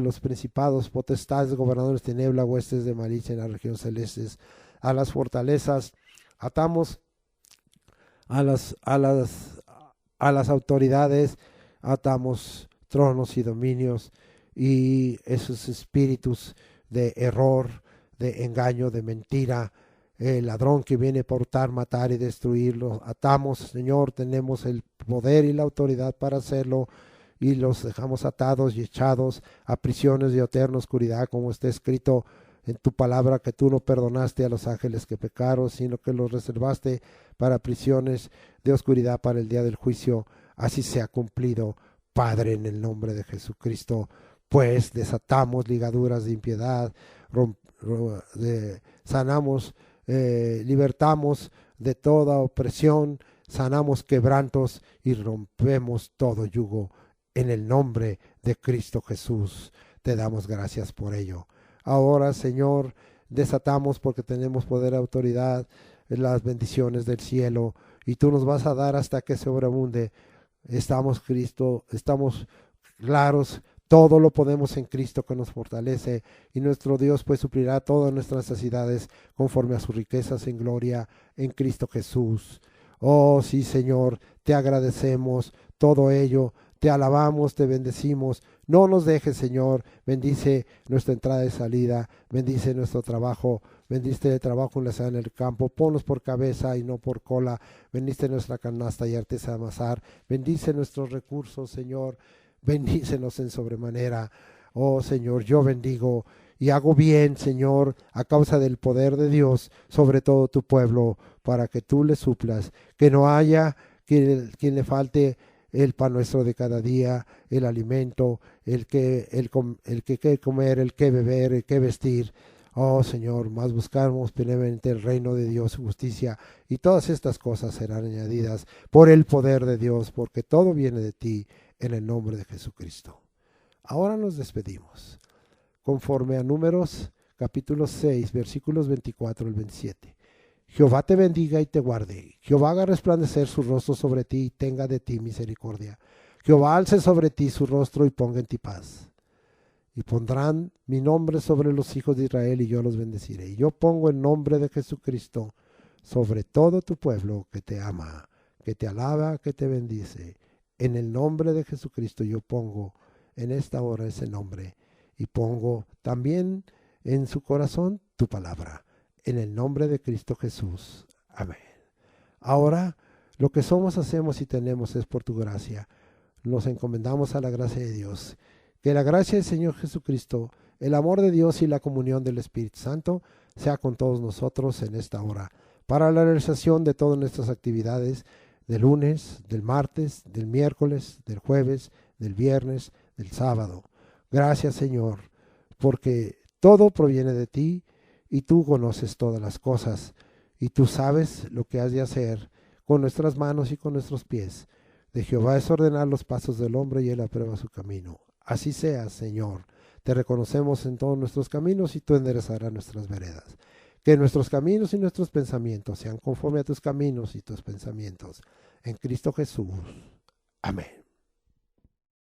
los principados, potestades, gobernadores de tiniebla, huestes de malicia en las regiones celestes, a las fortalezas, atamos a las autoridades, atamos tronos y dominios y esos espíritus de error, de engaño, de mentira, el ladrón que viene por hurtar, matar y destruirlo. Atamos, Señor, tenemos el poder y la autoridad para hacerlo y los dejamos atados y echados a prisiones de eterna oscuridad, como está escrito en tu palabra, que tú no perdonaste a los ángeles que pecaron, sino que los reservaste para prisiones de oscuridad para el día del juicio. Así se ha cumplido, Padre, en el nombre de Jesucristo. Pues desatamos ligaduras de impiedad, sanamos, libertamos de toda opresión, sanamos quebrantos y rompemos todo yugo. En el nombre de Cristo Jesús te damos gracias por ello. Ahora, Señor, desatamos, porque tenemos poder y autoridad, las bendiciones del cielo, y tú nos vas a dar hasta que sobreabunde. Estamos claros, todo lo podemos en Cristo que nos fortalece, y nuestro Dios pues suplirá todas nuestras necesidades conforme a sus riquezas en gloria en Cristo Jesús. Oh sí, Señor, te agradecemos todo ello. Te alabamos, te bendecimos. No nos dejes, Señor. Bendice nuestra entrada y salida. Bendice nuestro trabajo. Bendice el trabajo en la ciudad, en el campo. Ponlos por cabeza y no por cola. Bendice nuestra canasta y artesa de amasar. Bendice nuestros recursos, Señor. Bendícenos en sobremanera. Oh, Señor, yo bendigo y hago bien, Señor, a causa del poder de Dios sobre todo tu pueblo, para que tú le suplas. Que no haya quien le falte el pan nuestro de cada día, el alimento, el que comer, el que beber, el que vestir. Oh Señor, más buscamos plenamente el reino de Dios, su justicia, y todas estas cosas serán añadidas por el poder de Dios, porque todo viene de ti, en el nombre de Jesucristo. Ahora nos despedimos, conforme a Números capítulo 6, versículos 24 al 27. Jehová te bendiga y te guarde. Jehová haga resplandecer su rostro sobre ti y tenga de ti misericordia. Jehová alce sobre ti su rostro y ponga en ti paz. Y pondrán mi nombre sobre los hijos de Israel y yo los bendeciré. Y yo pongo el nombre de Jesucristo sobre todo tu pueblo que te ama, que te alaba, que te bendice. En el nombre de Jesucristo yo pongo en esta hora ese nombre y pongo también en su corazón tu palabra. En el nombre de Cristo Jesús. Amén. Ahora, lo que somos, hacemos y tenemos es por tu gracia. Nos encomendamos a la gracia de Dios. Que la gracia del Señor Jesucristo, el amor de Dios y la comunión del Espíritu Santo sea con todos nosotros en esta hora, para la realización de todas nuestras actividades del lunes, del martes, del miércoles, del jueves, del viernes, del sábado. Gracias, Señor, porque todo proviene de ti y tú conoces todas las cosas y tú sabes lo que has de hacer con nuestras manos y con nuestros pies. De Jehová es ordenar los pasos del hombre y él aprueba su camino. Así sea, Señor. Te reconocemos en todos nuestros caminos y tú enderezarás nuestras veredas. Que nuestros caminos y nuestros pensamientos sean conforme a tus caminos y tus pensamientos. En Cristo Jesús. Amén.